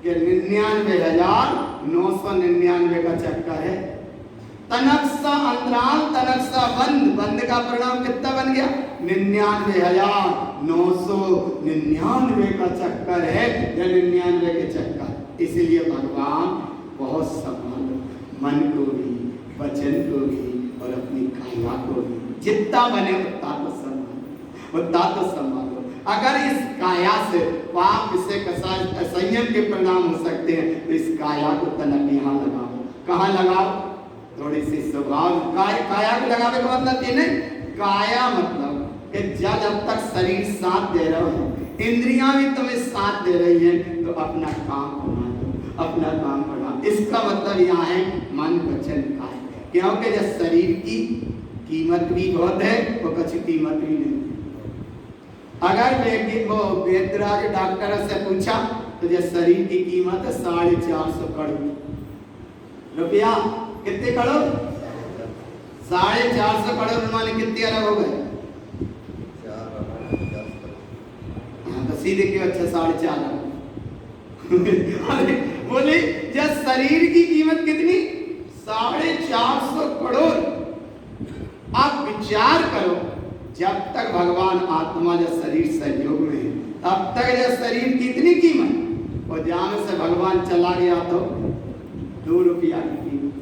कि 99,999 का चक्कर है। तनक्सा अंतराल, तनक्सा बंद, बंद का परिणाम कितना बन गया, 99,999 का चक्कर है, या 99 के चक्कर। इसलिए भगवान बहुत संभालो, मन को भी, वचन को भी और अपनी काया को भी, जितना बने उतना तो संभालो, उतना तो संभालो। अगर इस काया से पाप से संयम के परिणाम हो सकते हैं, तो इस काया को तनक यहाँ लगाओ। कहाँ लगाओ, थोड़ी सी स्वभाव काया को लगाने का मतलब ये नहीं, काया मतलब कि जब तक शरीर साथ दे रहा हो, इंद्रियां भी तुम्हें साथ दे रही हैं, तो अपना काम बना दो, अपना काम बढ़ा। इसका मतलब यहाँ है मन वचन काया, क्योंकि जब शरीर की कीमत भी बहुत है वो कुछ कीमत भी नहीं। अगर वो वेदराज डॉक्टर से पूछा तो जब शरीर की कीमत है 450 करोड़ रुपया, कितने करोड़, 450 करोड़ माने कितने अरब हो गए, तो सीधे क्यों, अच्छा 4.5 अरब। बोले जब शरीर की कीमत कितनी, 450 करोड़। आप विचार करो जब तक भगवान आत्मा जब शरीर सहयोग में है तब तक जब शरीर की इतनी कीमत, और जहां से भगवान चला गया तो 2 रुपया की कीमत,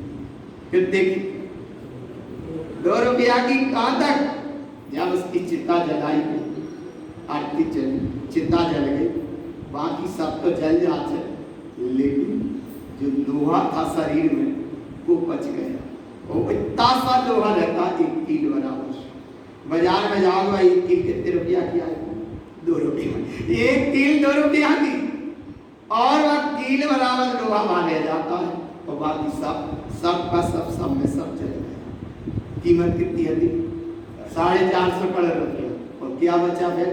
कितने की? 2 रुपया की। कहां तक? जब उसकी चिता जलाई गई, आरती चली, चिता जल गई, बाकी सब तो जल जाते, लेकिन जो लोहा था शरीर में वो बच गया। वो इतना सा लोहा रहता 1 कील बराबर। बाजार में जाओगे भाई 1 कील कितने रुपया की आएगी? 2 रुपया। 1 कील 2 रुपया की, और वह कील बराबर लोहा मांगे जाता है, और बाकी सब का सब में सब चल गया। कीमत कितनी है? 450 करोड़ रुपया। और क्या बचा फिर?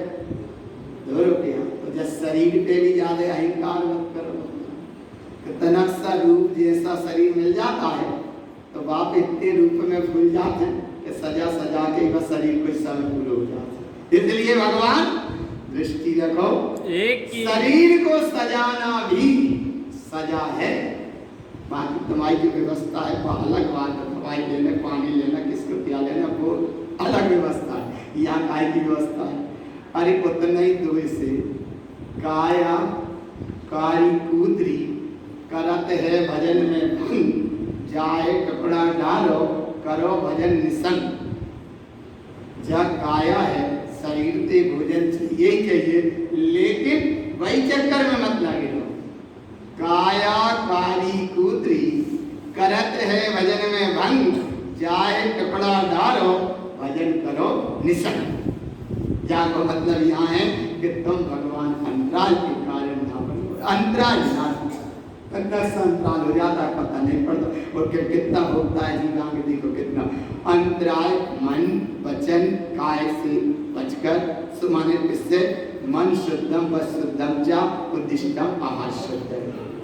2 रुपया। तो जब शरीर पे भी ज्यादा अहंकार मत करो। कितना सा रूप जैसा शरीर मिल जाता है तो बाप इतने रूप में भूल जाते हैं कि सजा के बस शरीर को समय भूल हो जाता है। इसलिए भगवान दृष्टि रखो, शरीर को सजाना भी सजा है। बाकी तुम्हारी जो व्यवस्था है वो अलग बात है। दवाई लेना, पानी लेना, किसको क्या लेना, वो अलग व्यवस्था है। यहाँ काय की व्यवस्था है? अरे उतना ही दो से काया कारी कूदरी करत है भजन में भंग, जाए कपड़ा डालो करो भजन निसंग। जब काया है, शरीर से भोजन चाहिए ही चाहिए, लेकिन वही चक्कर में मत लगे रहो। काया कारी कूदरी करत है भजन में भंग, जाए कपड़ा डालो भजन करो निसंग। जाको मतलब यहाँ है कि तुम भगवान अंतराल के कारण ना बनो। अंतराल ना अंतराल हो जाता है, पता नहीं पड़ता। और कितना होता है जीवन के, देखो कितना अंतराल मन वचन काय से बचकर, सुमाने इससे मन शुद्धम व शुद्धम चा उद्दिष्टम आहार शुद्ध।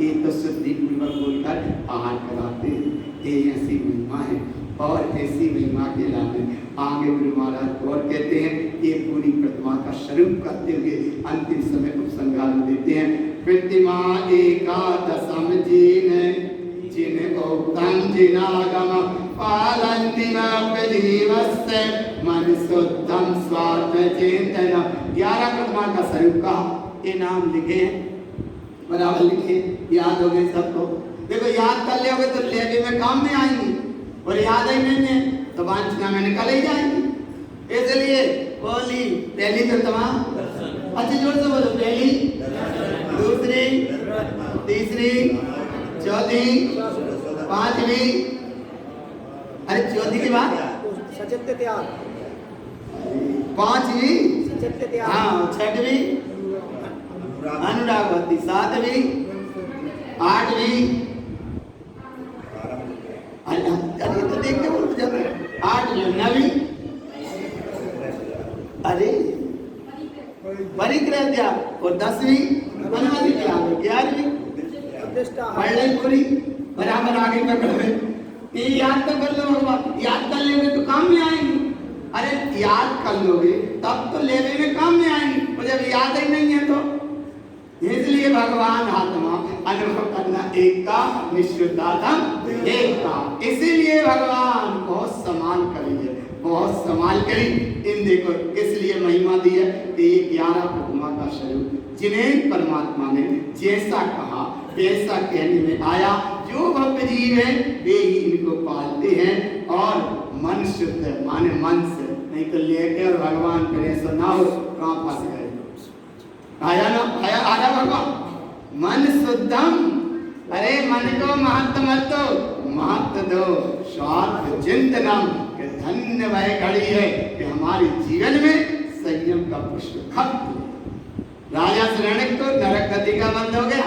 ये तो शुद्धि पूर्वक बोलकर आहार कराते हैं। ये ऐसी महिमा है, और ऐसी महिमा के लाभ आगे गुरु महाराज और कहते हैं ये पूरी प्रतिमा का स्वरूप करते हुए अंतिम समय उपसंहार देते हैं। प्रतिमा एकादशम जिन उक्तम जिनागम पालंतिम जीवस्य मन शुद्धम स्वात्म चेतन। 11 प्रतिमा का स्वरूप का ये नाम लिखे हैं, बराबर लिखे, याद हो गए सबको। देखो याद कर लोगे तो लेवे में काम में आएंगी, और याद ही नहीं है तो वांछना में निकल ही जाएंगी। इसलिए बोली पहली प्रतिमा, अच्छी जोर से बोलो, पहली, दूसरी, तीसरी, चौथी, पांचवी, अरे चौथी के बाद सचित्य त्याग, पांचवी, हाँ, छठवीं अनुरागवती, 7वीं, 8वीं, अरे तो देख के बोल जाते हैं, 8वीं, 9वीं, अरे परिग्रह त्याग, और 10वीं अनुमति त्याग, 11वीं पूरी बराबर आगे पकड़ो। ये याद तो कर लो भगवान, याद कर लोगे तो काम में आएंगे। अरे याद कर लोगे तब तो लेवे में काम में आएंगे, और जब याद ही नहीं है तो इसलिए भगवान आत्मा अनुभव करना एक का, निश्चितात्म एक का। इसीलिए भगवान बहुत सम्मान करिए, बहुत संभाल करी। इन देखो इसलिए महिमा दी है कि 11 प्रतिमा का स्वरूप जिन्हें परमात्मा ने जैसा कहा वैसा कहने में आया। जो भव्य जीव है वे ही इनको पालते हैं, और मन शुद्ध माने मन से, नहीं तो लेके और भगवान करे सो ना हो, कहाँ फंस गए। आया ना, आया भगवान मन शुद्धम। अरे मन को महत्व मत दो, महत्व दो स्वार्थ चिंतनम। कि धन्य वह घड़ी है कि हमारे जीवन में संयम का पुष्प खप। राजा श्रेणिक को नरक गति का बंद हो गया,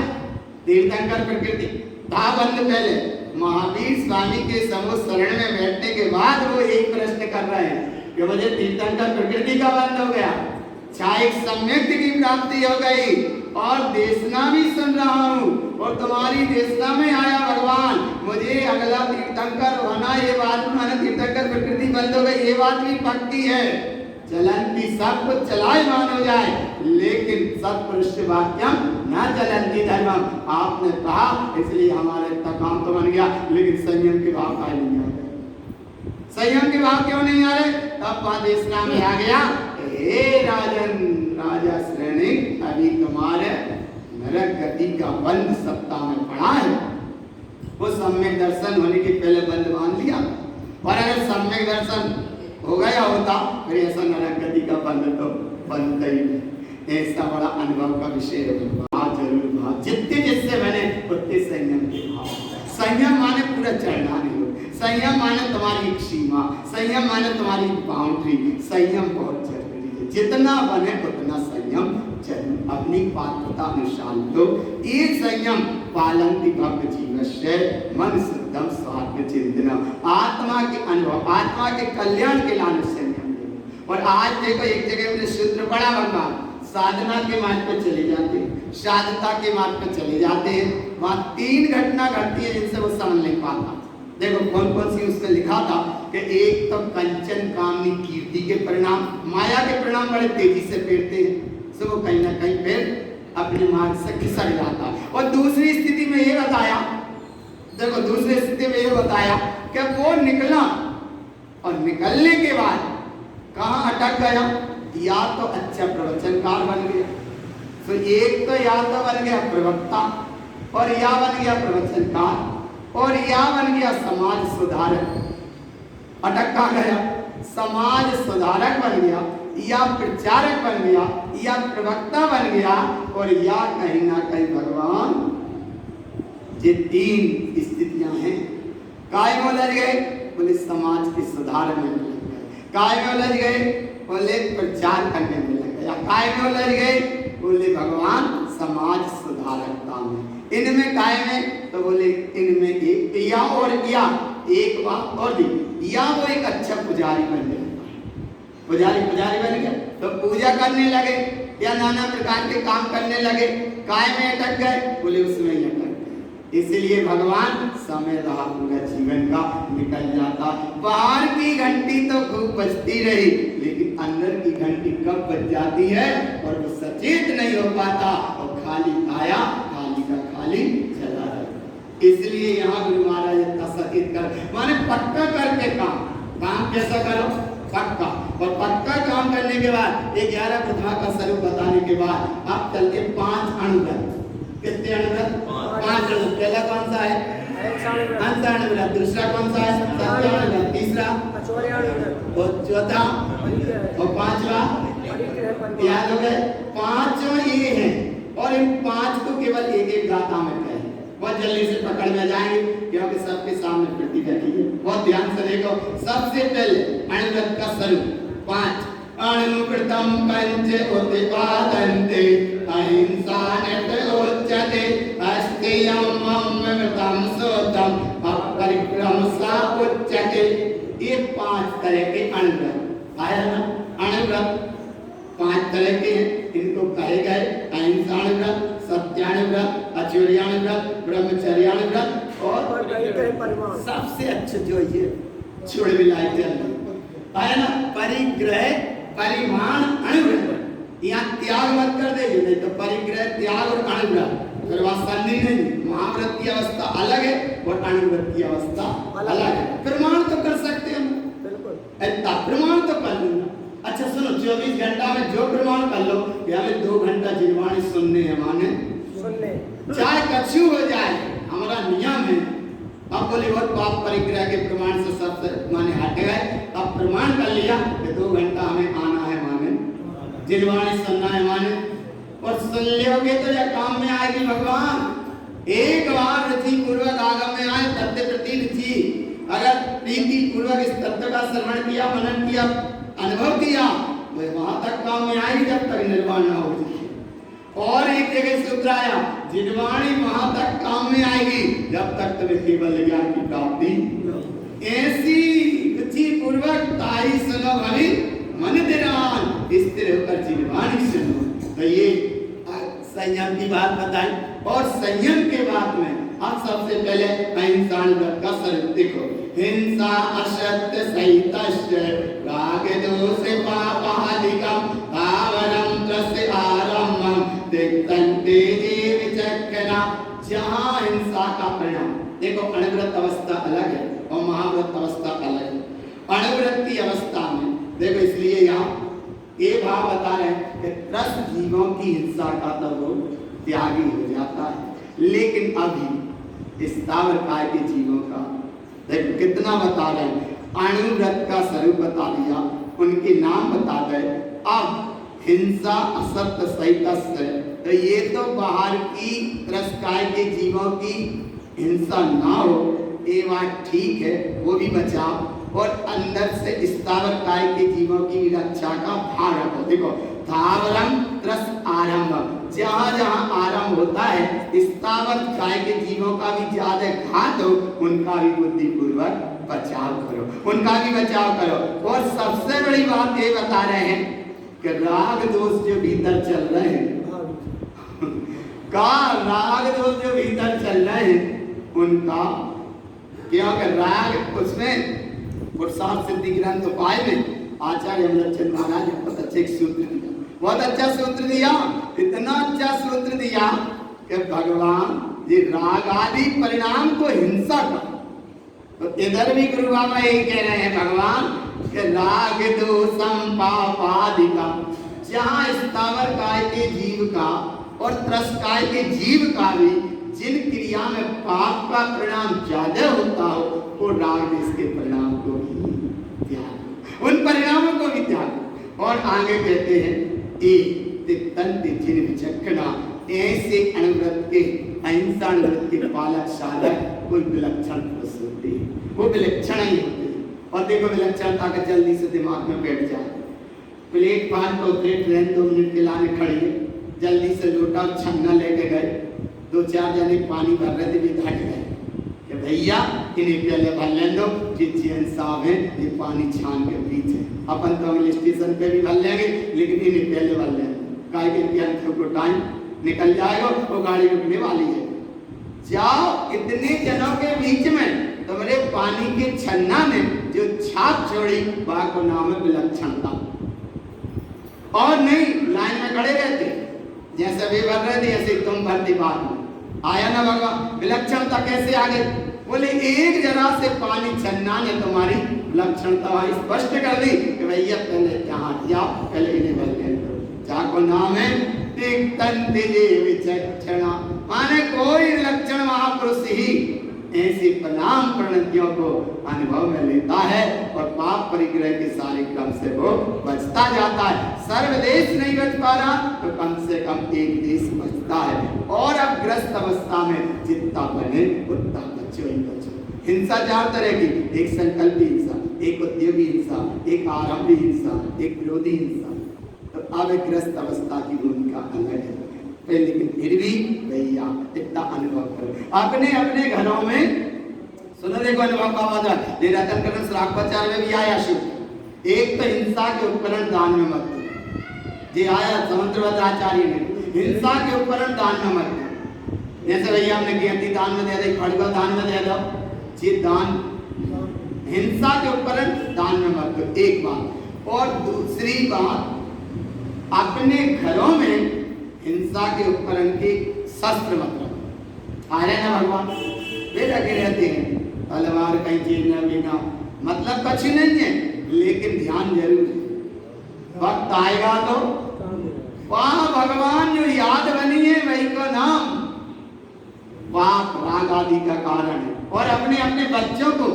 तीर्थंकर प्रकृति था बंद। पहले महावीर स्वामी के समूह शरण में बैठने के बाद वो एक प्रश्न कर रहे हैं कि मुझे तीर्थंकर प्रकृति का बंद हो गया, छायक सम्यक की प्राप्ति हो गई, और देशना भी सुन रहा हूँ, और तुम्हारी देशना में आया भगवान, मुझे अगला तीर्थंकर होना, ये बात मैंने तीर्थंकर प्रकृति बंद हो गई, ये बात भी पक्की है। चलंती सब कुछ चलायमान हो जाए, लेकिन सत्पुरुष वाक्यम न चलंती धर्मम। आपने कहा इसलिए हमारा इतना काम तो बन गया, लेकिन संयम के भाव का नहीं आ रहे। संयम के भाव क्यों नहीं आ रहे? तब उपदेशना में आ गया, हे राजन राजा श्रेणी, अभी तुम्हारे नरक गति का बंद सत्ता में पड़ा है। वो सम्यक दर्शन होने के पहले बंद मान लिया, और अगर सम्यक दर्शन हो गया होता फिर ऐसा नरक गति का बंद तो बनता ही नहीं। ऐसा बड़ा अनुभव का विषय होगा, जरूर भाव जितने जिससे बने उतने संयम के भाव। संयम माने पूरा चढ़ना नहीं हो, संयम माने तुम्हारी एक सीमा, संयम माने तुम्हारी बाउंड्री। संयम बहुत जरूरी है, जितना बने उतना संयम जरूर अपनी पात्रता अनुसार लो। ये संयम पालंति भक्त जीवस्य मन शुद्धम स्वात्म चिंतनम, आत्मा के अनुभव, आत्मा के कल्याण के लाने संयम लो। और आज देखो एक जगह में शूद्र बड़ा भगवान साधना के मार्ग पर चले जाते हैं, साधता के मार्ग पर चले जाते हैं, वहां 3 घटना घटती है जिनसे वो समझ नहीं पाता। देखो कौन कौन सी उसमें लिखा था कि एक तो कंचन कामनी कीर्ति के परिणाम, माया के परिणाम बड़े तेजी से फेरते हैं, सो वो कहीं ना कहीं फिर अपने मार्ग से खिसक जाता। और दूसरी स्थिति में ये बताया, देखो दूसरी स्थिति में ये बताया कि वो निकला और निकलने के बाद कहाँ अटक गया, या तो अच्छा प्रवचनकार बन गया, तो एक तो या तो बन गया प्रवक्ता, और या बन गया प्रवचनकार, और या बन गया समाज सुधारक। अटका गया, समाज सुधारक बन गया, या प्रचारक बन गया, या प्रवक्ता बन गया, और या कहीं ना कहीं भगवान। ये 3 स्थितियां हैं। काय में उलझ गए, बोले समाज के सुधार में लग गए, काय में उलझ गए, बोले प्रचार करने में लग गया, काय में उलझ गए, बोले भगवान समाज सुधारकता में। इनमें काय में, तो बोले इनमें एक या और या एक बात और भी, या वो एक अच्छा पुजारी बन गया, पुजारी बन गया तो पूजा करने लगे या नाना प्रकार के काम करने लगे, काय में अटक गए, बोले उसमें ही अटक गए। इसलिए भगवान समय रहा पूरा जीवन का निकल जाता। बाहर की घंटी तो खूब बजती रही, लेकिन अंदर की घंटी कब बज जाती है और वो सचेत नहीं हो पाता, और खाली आया खाली का खाली चला जाता। इसलिए यहाँ गुरु महाराज इतना सचेत कर, माने पक्का करके काम कैसा करो, पक्का। और पक्का काम करने के बाद 11 प्रतिभा का स्वरूप बताने के बाद आप चलते 5 अणुव्रत। कितने अणुव्रत? 5 अणुव्रत। पहला कौन सा है? अहिंसा अणुव्रत। दूसरा कौन सा है? सत्य अणुव्रत। तीसरा और चौथा और 5वां याद हो गए? 5 ये हैं, और इन 5 को केवल एक गाथा में कहें, बहुत जल्दी से पकड़ में जाएंगे क्योंकि सबके सामने प्रति बैठी है। बहुत ध्यान से देखो। सबसे पहले अणुव्रत का स्वरूप 5 अणुकृतम पंच उत्पादन्ते अहिंसा नटोच्यते अस्तेयं ममृतं सोतम अपरिक्रम सा उच्यते। ये 5 तरह के अणुव्रत आया ना। अणुव्रत 5 तरह के हैं, इनको कहे गए अहिंसाणुव्रत, सत्याणुव्रत, अचूर्याणुव्रत, ब्रह्मचर्याणुव्रत और सबसे अच्छे जो ये छोड़ मिलाए थे आया ना परिग्रह परिमाण अणुव्रत। यहाँ त्याग मत कर दे, नहीं तो परिग्रह त्याग और अणुव्रत फिर वहां संधि नहीं। महाव्रत की अवस्था अलग है और अणुव्रत की अवस्था अलग है। प्रमाण तो कर सकते हैं, बिल्कुल प्रमाण तो कर लूंगा। अच्छा सुनो, 24 घंटा में जो प्रमाण कर लो कि हमें 2 घंटा जिनवाणी सुनने है, माने सुनने, चाहे कछु हो जाए हमारा नियम है। अब बोले बहुत पाप परिग्रह के प्रमाण से सब माने हट गए। अब प्रमाण कर लिया कि 2 घंटा हमें आना है, माने जिनवाणी सुनना है, माने और सुन लोगे तो यह काम में आएगी भगवान। एक बार रुचि पूर्वक आगम में आए तत्व प्रति रुचि, अगर प्रीति पूर्वक इस तत्व का श्रवण किया, मनन किया, अनुभव किया, वहां तक काम में आएगी जब तक निर्वाण ना हो जाए। और एक जगह सूत्र आया, जिनवाणी वहां तक काम में आएगी जब तक तुम्हें केवल ज्ञान की प्राप्ति। ऐसी रुचि पूर्वक ताई सुनो भली मन दिरान, स्थिर होकर जिनवाणी सुनो। तो ये संयम की बात बताई। और संयम के बाद में अब सबसे पहले अहिंसा का स्वरूप देखो। हिंसा असत्य सहितस्य राग दोष पापादिकम पावनम त्रस्य आरम्भम तिक्तन्ते विचक्षणा। जहाँ हिंसा का परिणाम देखो, अणुव्रत अवस्था अलग है और महाव्रत अवस्था अलग है। अणुव्रत की अवस्था में देखो यहाँ ये भाव बता रहे हैं कि त्रस्त जीवों की हिंसा का तो वो त्यागी हो जाता है, लेकिन अभी स्थावर काय के जीवों का देखो कितना बता रहे हैं। अणुव्रत का स्वरूप बता दिया, उनके नाम बता गए। अब हिंसा असत्य सहित, तो ये तो बाहर की त्रस्ताय के जीवों की हिंसा ना हो ये बात ठीक है, वो भी बचाओ, और अंदर से स्थावर काय के जीवों की रक्षा का भाव रखो। देखो स्थावरम त्रस आरंभ, जहाँ जहाँ आरंभ होता है स्थावर काय के जीवों का भी ज्यादा घात हो, उनका भी बुद्धिपूर्वक बचाव करो, उनका भी बचाव करो। और सबसे बड़ी बात ये बता रहे हैं कि राग दोष जो भीतर चल रहे हैं का राग दोष जो भीतर चल रहे हैं उनका क्या कर राग, उसमें पुरुषार्थ सिद्धि ग्रंथ उपाय में आचार्य अमरचंद महाराज ने बहुत अच्छे सूत्र दिया, बहुत अच्छा सूत्र दिया, इतना अच्छा सूत्र दिया कि भगवान ये राग आदि परिणाम को हिंसा का, तो इधर भी गुरु बाबा यही कह रहे हैं भगवान कि राग दोषम पापादिकम, जहाँ स्थावर काय के जीव का और त्रस्त काय के जीव का भी जिन क्रिया में पाप का परिणाम ज्यादा होता हो, वो राग देश के परिणाम को भी त्याग, उन परिणामों को भी त्याग। और आगे कहते हैं जिन विचक्षणा, ऐसे अणुव्रत के अहिंसा अणुव्रत के पालक साधक कोई विलक्षण पुरुष होते हैं, वो विलक्षण ही होते हैं। और देखो विलक्षणता का जल्दी से दिमाग में बैठ जाए। प्लेटफार्म पर उतरे, ट्रेन 2 मिनट के लाने खड़ी है, जल्दी से लोटा और छन्ना लेके गए, 2-4 जने पानी भर रहे थे, भी घट गए कि भैया इन्हें पहले भर ले दो, जिन साहब है ये पानी छान के पीछे, अपन तो अगले स्टेशन पे भी भर लेंगे, लेकिन इन्हें पहले भर ले दो, काहे के को टाइम निकल जाएगा, वो गाड़ी रुकने वाली है। जाओ इतने जनों के बीच में तुम्हारे पानी के छन्ना ने जो छाप छोड़ी, वह को नाम है विलक्षणता। और नहीं लाइन में खड़े रहते, जैसे वे भर रहे थे ऐसे तुम भरती बाद में आया ना भगवान। विलक्षणता कैसे आ गई? बोले एक जरा से पानी छन्ना ने तुम्हारी विलक्षणता स्पष्ट कर दी कि भैया पहले यहाँ जाओ, पहले इन्हें भर ले दो। जाको नाम है विचक्षणा, माने कोई विलक्षण महापुरुष ही ऐसी प्रणाम प्रणतियों को अनुभव में लेता है और पाप परिग्रह के सारे क्रम से वो बचता जाता है। सर्वदेश नहीं बच पा रहा तो कम से कम एक देश बचता है। और अब ग्रस्त अवस्था में जितना बने उतना बचो ही बचो। हिंसा 4 तरह की, एक संकल्पी हिंसा, एक उद्योगी हिंसा, एक आरंभी हिंसा, एक विरोधी हिंसा। तो अब ग्रस्त अवस्था की भूमिका अलग है, लेकिन फिर भी भैया इतना अनुभव करो अपने अपने घरों में। सुनो देखो अनुभव का वादा रतन करण श्रापाचार्य में भी आया शिव। एक तो हिंसा के उपकरण दान में मत दो, ये आया समुद्रवत आचार्य ने हिंसा के उपकरण दान में मत दो। जैसे भैया हमने गिरती दान में दे दी, खड़गा दान में दे दो, ये दान हिंसा के उपकरण दान में मत दो, एक बात। और दूसरी बात, अपने घरों में हिंसा के उपकरण के शस्त्र मत रखो। आ रहे ना भगवान, वे लगे रहते हैं तलवार कहीं चीज न बिना, मतलब कुछ नहीं है, लेकिन ध्यान जरूर है। वक्त आएगा तो वहां भगवान जो याद बनी है वही का नाम पाप राग आदि का कारण है। और अपने अपने बच्चों को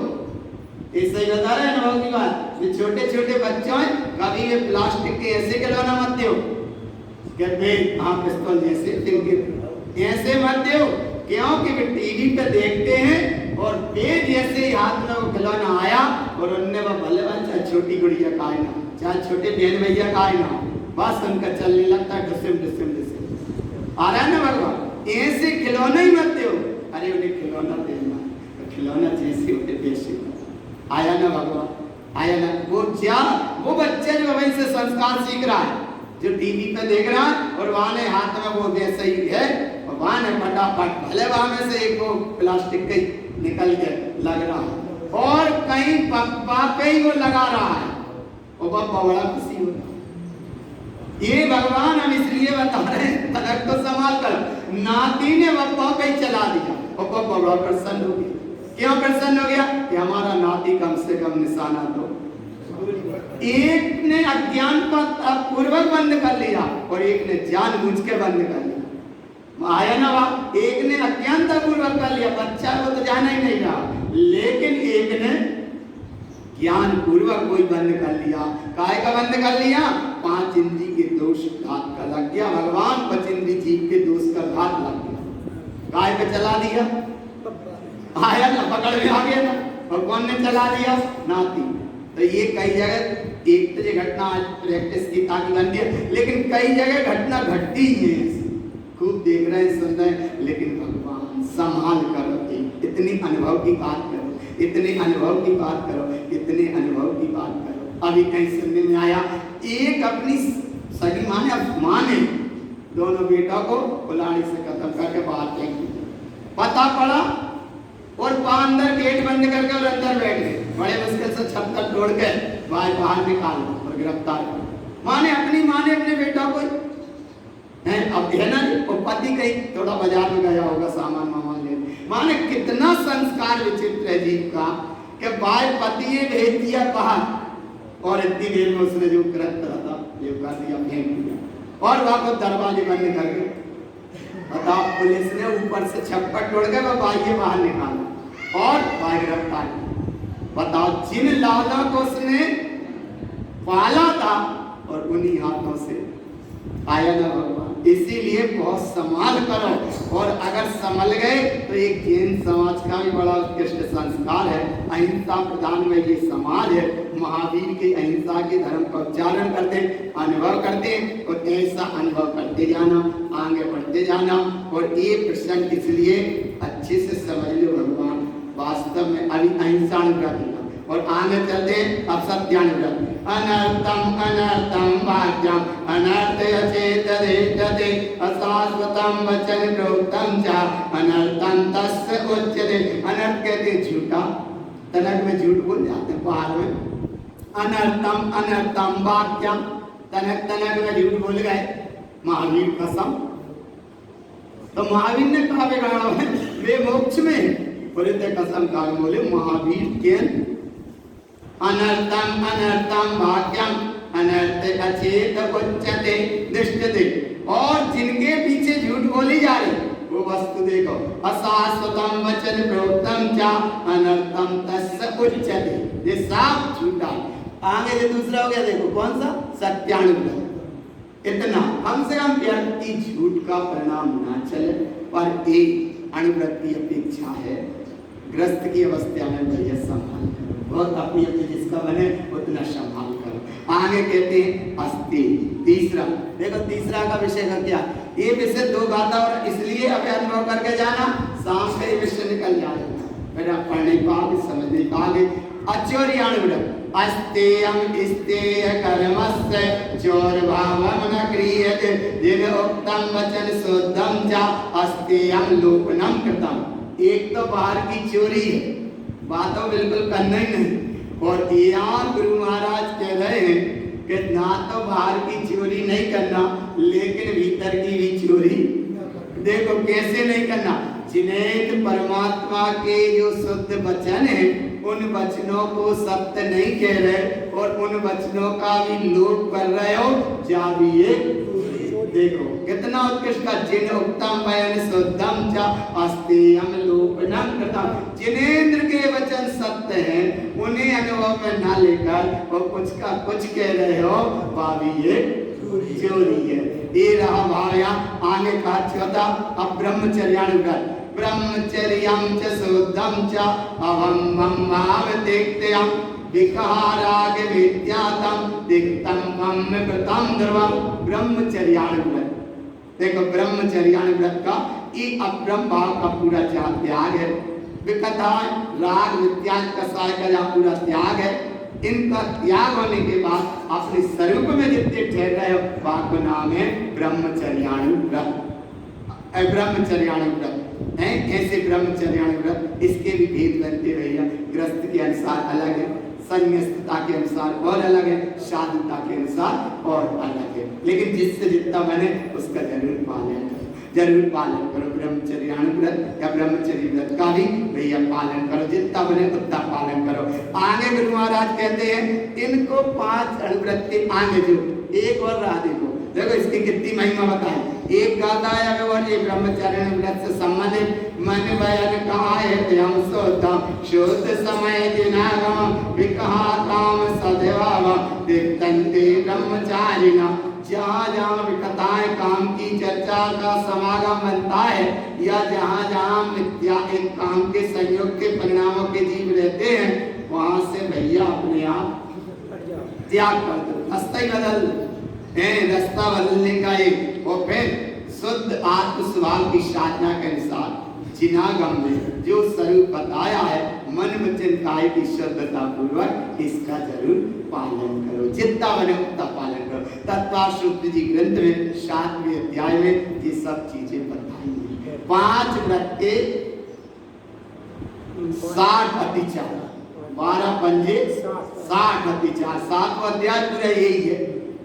ऐसे ही बता रहे अनुभव की बात, जो छोटे छोटे बच्चों हैं कभी वे प्लास्टिक के ऐसे खिलौना मत दो, पिस्तौल जैसे ऐसे मत दो, क्योंकि वे टीवी पे देखते हैं और वे जैसे हाथ में वो खिलौना आया और उनने वो भले चाहे छोटी गुड़िया का आए ना, चाहे छोटे बहन भैया का आए ना, बस उनका चलने लगता है डिसिम डिसिम डिसिम। आ रहा है ना भगवान, ऐसे खिलौना ही मत दो। अरे उन्हें खिलौना देना, खिलौना जैसे होते वैसे। आया ना भगवान, आया ना। वो बच्चे जो वहीं से संस्कार सीख रहा है, जो टीवी पे देख रहा है और वहां ने हाथ में वो वैसे ही है, और वहां ने फटाफट भले वहां में से एक वो प्लास्टिक के निकल के लग रहा है, और कहीं पप्पा पे ही वो लगा रहा है, और पप्पा बड़ा खुशी होता है। ये भगवान हम इसलिए बता रहे हैं, तलक को संभाल कर। नाती ने पप्पा पे ही चला दिया और पप्पा बड़ा प्रसन्न हो गया। क्यों प्रसन्न हो गया? कि हमारा नाती कम से कम निशाना तो एक ने अज्ञान पूर्वक बंद कर लिया और एक ने जानबूझ के बंद कर लिया। आया ना बात, एक ने अज्ञानता पूर्वक कर लिया, बच्चा वो तो जाना ही नहीं रहा, लेकिन एक ने ज्ञान पूर्वक कोई बंद कर लिया। काय का बंद कर लिया? 5 इंद्री के दोष घात का लग गया, भगवान 5 इंद्री जीव के दोष का घात लग गया, काय पे चला दिया, आया ना, पकड़ में आ गया ना, और कौन ने चला दिया? नाती। तो ये कई जगह, एक तो ये घटना आज प्रैक्टिस की ताकि बन गया, लेकिन कई जगह घटना घटती है, खूब देख रहे हैं, सुन रहे हैं, लेकिन भगवान संभाल करो, इतनी अनुभव की बात करो, इतने अनुभव की बात करो, इतने अनुभव की बात करो। अभी कहीं सुनने में आया, एक अपनी सगी माँ ने दोनों बेटों को कुल्हाड़ी से खत्म करके बाहर फेंक दिया। पता पड़ा और अंदर गेट बंद करके और अंदर बैठ गए, बड़े मुश्किल से छत तोड़ के बाहर निकाल और गिरफ्तार कर। माँ ने अपने बेटों को अब है ना, वो पति कहीं थोड़ा बाजार में गया होगा सामान वामान लेने, माँ ने कितना संस्कार विचित्र है जीव का कि बाय पति ने भेज दिया बाहर और इतनी देर में उसने जो कृत्य था ये कर दिया, फेंक दिया और वहां को दरवाजे बंद कर गए। बताओ, पुलिस ने ऊपर से छप्पर तोड़ के वो बाई के बाहर निकाला और बाई गिरफ्तार किया। बताओ, जिन लालों को उसने पाला था और उन्हीं हाथों से आया ना भगवान। इसीलिए बहुत संभाल करो, और अगर संभल गए तो एक जैन समाज का भी बड़ा उत्कृष्ट संस्कार है, अहिंसा प्रधान में ये समाज है। महावीर के अहिंसा के धर्म का उच्चारण करते, अनुभव करते, और ऐसा अनुभव करते जाना, आगे बढ़ते जाना। और ये प्रसंग इसलिए अच्छे से समझ लो, भगवान वास्तव में अभी अहिंसा अनुग्रह और आगे चलते अब सत्यानुव्रत। अनर्थम अनर्थम वाक्यम अनर्थयचेतदेतते अशाश्वतम वचन प्रोक्तम च अनर्थम तस्य उच्यते। अनर्थ कहते झूठा, तनक में झूठ बोल जाते हैं पहाड़ में। अनर्थम अनर्थम वाक्यम, तनक में झूठ बोल गए, महावीर कसम। तो महावीर ने कहा बिगाड़ा वे मोक्ष में, बोले कसम का बोले महावीर के अनर्थम अनर्थम भाग्यम अनर्थ अचेत उच्यते दृष्टते। और जिनके पीछे झूठ बोली जा रही वो वस्तु देखो, अशाश्वतम वचन प्रोक्तम च अनर्थम तस्य उच्यते, ये सब झूठा। आगे जो दूसरा हो गया देखो, कौन सा? सत्यानुव्रत। इतना कम से कम व्यक्ति झूठ का परिणाम ना चले, पर एक अनुव्रत की अपेक्षा है। ग्रस्त की अवस्था में भैया संभाल करो, बहुत अपनी अपनी जिसका बने उतना संभाल करो। आगे कहते हैं अस्थि। तीसरा देखो, तीसरा का विषय का क्या, ये विषय 2 गाता और इसलिए अब अनुभव करके जाना, शाम का ये विषय निकल जाएगा, मेरा पढ़ नहीं पाओगे, समझ नहीं पाओगे। अचौर्यानुव्रत। अस्तेयम स्तेय कर्मस्य चोर भावम न क्रियते जिन उक्तम वचन शुद्धम च अस्तेयम लोपनम कृतम। एक तो बाहर की चोरी है, बातों बिल्कुल करना ही नहीं, और यहाँ गुरु महाराज कह रहे हैं कि ना तो बाहर की चोरी नहीं करना, लेकिन भीतर की भी चोरी देखो कैसे नहीं करना। जिन्हें परमात्मा के जो शुद्ध वचन है उन वचनों को सत्य नहीं कह रहे और उन वचनों का भी लोप कर रहे हो, जा भी ये देखो कितना उत्कृष्ट का। जिन उत्तम वचन शुद्धम च अस्तेयम लोपनम कृतम। जिनेंद्र के वचन सत्य हैं, उन्हें अनुभव में ना लेकर वो कुछ का कुछ कह रहे हो, भाभी ये चोरी है। ये रहा भावया। आगे का चौथा अब ब्रह्मचर्यानुव्रत। ब्रह्मचर्यम च शुद्धम च अहम भाव देखतेयम विकाराग विद्यातम दिक्तम मम कृतम ध्रुवम। ब्रह्मचर्यानुव्रत देखो, ब्रह्मचर्यानुव्रत का ये अब्रह्म भाव का पूरा त्याग है। विकथा राग विद्यान कसाय का जहाँ पूरा त्याग है, इनका त्याग होने के बाद अपने स्वरूप में जितने ठहर रहे हो वहाँ का नाम है ब्रह्मचर्यानुव्रत। ब्रह्मचर्यानुव्रत है कैसे ब्रह्मचर्यानुव्रत, इसके भी भेद बनते भैया। ग्रस्त के अनुसार अलग है, संन्यासता के अनुसार और अलग है, साधुता के अनुसार और अलग है, लेकिन जिससे जितना बने उसका जरूर पालन करो। जरूर पालन करो। ब्रह्मचर्यान व्रत या ब्रह्मचर्य व्रत का भी भैया पालन करो, जितना बने उतना पालन करो। आगे गुरु महाराज कहते हैं इनको 5 अणुव्रत के आगे जो एक और राह देखो, देखो इसकी कितनी महिमा बताई। एक गाता है अगर ये ब्रह्मचर्य व्रत से संबंधित मन बयान कहा है त्यम सोतम शुद्ध समय दिनागम विकहा काम सदैव दिक्तंते ब्रह्मचारिणा। जहाँ जहाँ विकताएं काम की चर्चा का समागम बनता है या जहाँ जहाँ मिथ्या एक काम के संयोग के परिणामों के जीव रहते हैं वहां से भैया अपने आप त्याग कर दो, रास्ता ही बदल रास्ता बदलने का एक। और फिर शुद्ध आत्म स्वभाव की साधना के अनुसार जिनागम में जो स्वरूप बताया है मन वचन काया की शुद्धता पूर्वक इसका जरूर पालन करो, जितना बने उतना पालन करो। तत्वासूत्र जी ग्रंथ में 7वें अध्याय में ये सब चीजें बताई हैं। 5 व्रत के 60 अतिचार, 12 पंजे 60 अतिचार, 7वां अध्याय पूरा यही है।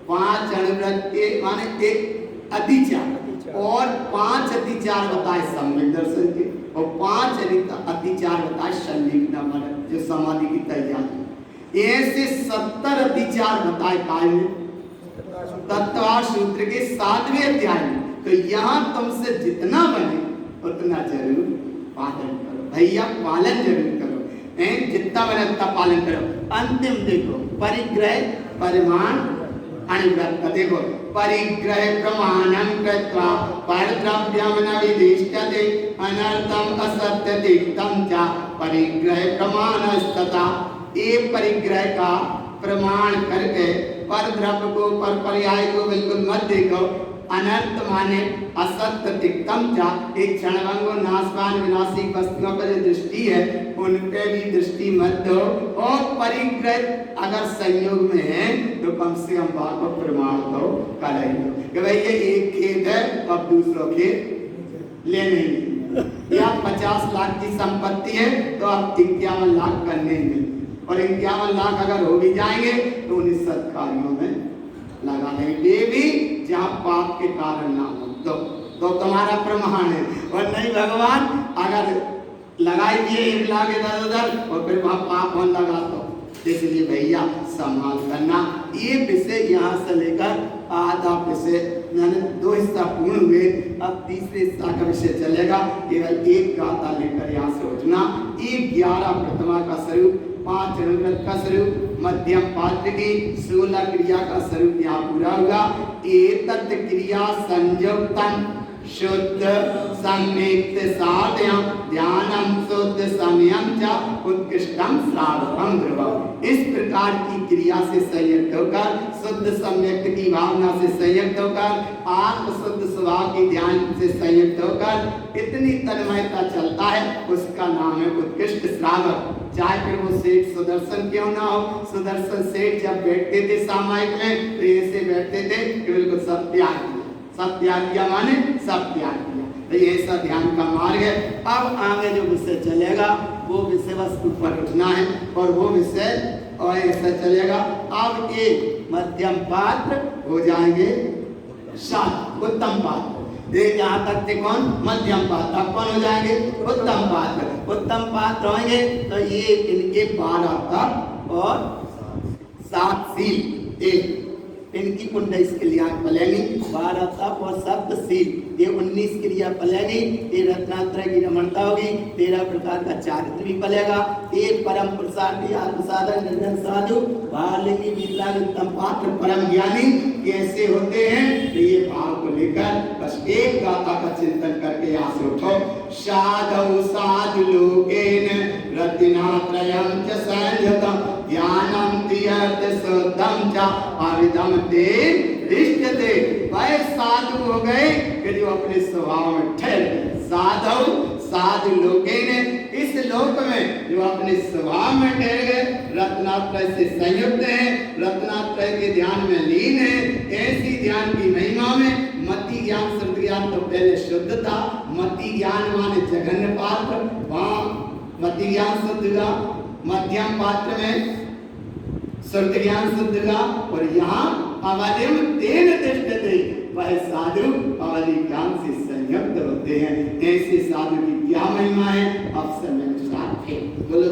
5 अणुव्रत के माने एक अतिचार और 5 अतिचार बताए सम्यक दर्शन के और 5 अतिचार बताए संलिग्न नमन जो समाधि की तैयारी। ऐसे 70 अतिचार बताए काय में तत्व सूत्र के 7वें अध्याय में। तो यहाँ तुमसे जितना बने उतना जरूर पालन करो भैया, पालन जरूर करो, जितना बने उतना पालन करो। अंतिम देखो परिग्रह परिमाण अणुव्रत का देखो, परिग्रह प्रमाणं कृत्वा परद्रव्यं न विदिष्यते अनर्थम असत्य तिक्तम च परिग्रह प्रमाणस्तथा। ये परिग्रह का प्रमाण करके परद्रव्य को पर पर्याय को बिल्कुल मत देखो। अनर्थ माने असत्य तिक्तम चा, एक क्षणभंगो नाशवान विनाशी वस्तुओं पर जो दृष्टि है उन पे भी दृष्टि मत दो। और परिग्रह अगर संयोग में है तो कम से कम बात को प्रमाण तो कर ही दो कि भाई ये एक खेत है अब दूसरों खेत ले नहीं, या 50 लाख की संपत्ति है तो अब 51 लाख करने में, और 51 लाख अगर हो भी जाएंगे तो उन्हें सत्कार्यों में लगा देंगे। ये भी जहाँ पाप के कारण ना हो तो तुम्हारा प्रमाण है। और नहीं भगवान अगर लगाई दिए 1 लाख इधर-उधर और फिर वहाँ पाप होने लगा तो इसलिए भैया संभाल करना। ये विषय यहाँ से लेकर आधा विषय मैंने 2 हिस्सा पूर्ण हुए, अब तीसरे हिस्सा का विषय चलेगा। केवल एक गाथा लेकर यहाँ से उठना। ये 11 प्रतिमा का स्वरूप, 5 अणुव्रत का स्वरूप, मध्यम पात्र की 16 क्रिया का स्वरूप यहाँ पूरा होगा। एतत् क्रिया संयुक्तम शुद्ध सम्यक्त साधयं ध्यानम शुद्ध समयं च उत्कृष्टम श्रावकम ध्रुवम्। इस प्रकार की क्रिया से संयुक्त होकर, शुद्ध सम्यक्त की भावना से संयुक्त होकर, आत्म शुद्ध स्वभाव की ध्यान से संयुक्त होकर इतनी तन्मयता चलता है, उसका नाम है उत्कृष्ट श्रावक। चाहे फिर वो सेठ सुदर्शन क्यों ना हो, सुदर्शन सेठ जब बैठते थे सामायिक में तो ऐसे बैठते थे कि बिल्कुल सब त्याग किया, सब त्याग किया माने सब त्याग किया। तो ये सब ध्यान का मार्ग है। अब आगे जो विषय चलेगा वो विषय बस ऊपर उठना है और वो विषय और ऐसा चलेगा। अब एक मध्यम पात्र हो जाएंगे 7 उत्तम पात्र। देख यहाँ तक थे कौन मध्यम पात्र, अब कौन हो जाएंगे उत्तम पात्र। उत्तम पात्र होंगे तो ये इनके 12 तप और 7 शील, एक इनकी 19 क्रिया पलेगी, 12 तप और 7 शील, ये 19 क्रिया पलेगी। ये रत्नात्रय की रमणता होगी, 13 प्रकार का चारित्र भी पलेगा। एक परम पुरुषार्थी आत्मसाधन निर्धन साधु बालिंगी विकलांग उत्तम पात्र परम ज्ञानी कैसे होते हैं, तो ये भाव को लेकर बस एक गाथा का चिंतन करके यहाँ से उठो। साधु साधु लोकेन रत्नात्रयं च संयुतम् ज्ञानम तीर्थ शुद्धम च अविदम ते दृष्टते। वह साधु हो गए कि जो अपने स्वभाव में ठहर गए। साधु साधु लोके ने इस लोक में जो अपने स्वभाव में ठहर गए, रत्नात्रय से संयुक्त है, रत्नात्रय के ध्यान में लीन है। ऐसी ध्यान की महिमा में मति ज्ञान शुद्ध ज्ञान तो पहले शुद्ध था, मति ज्ञान माने जघन्य पात्र, वहाँ मति ज्ञान शुद्ध का, मध्यम पात्र में शुद्ध ज्ञान शुद्ध का, और यहाँ अवधिम तेन दृष्टते, वह साधु अवधि ज्ञान से संयुक्त करते हैं। ऐसे साधु की क्या महिमा है, अवसर मेरे साथ थे। बोलो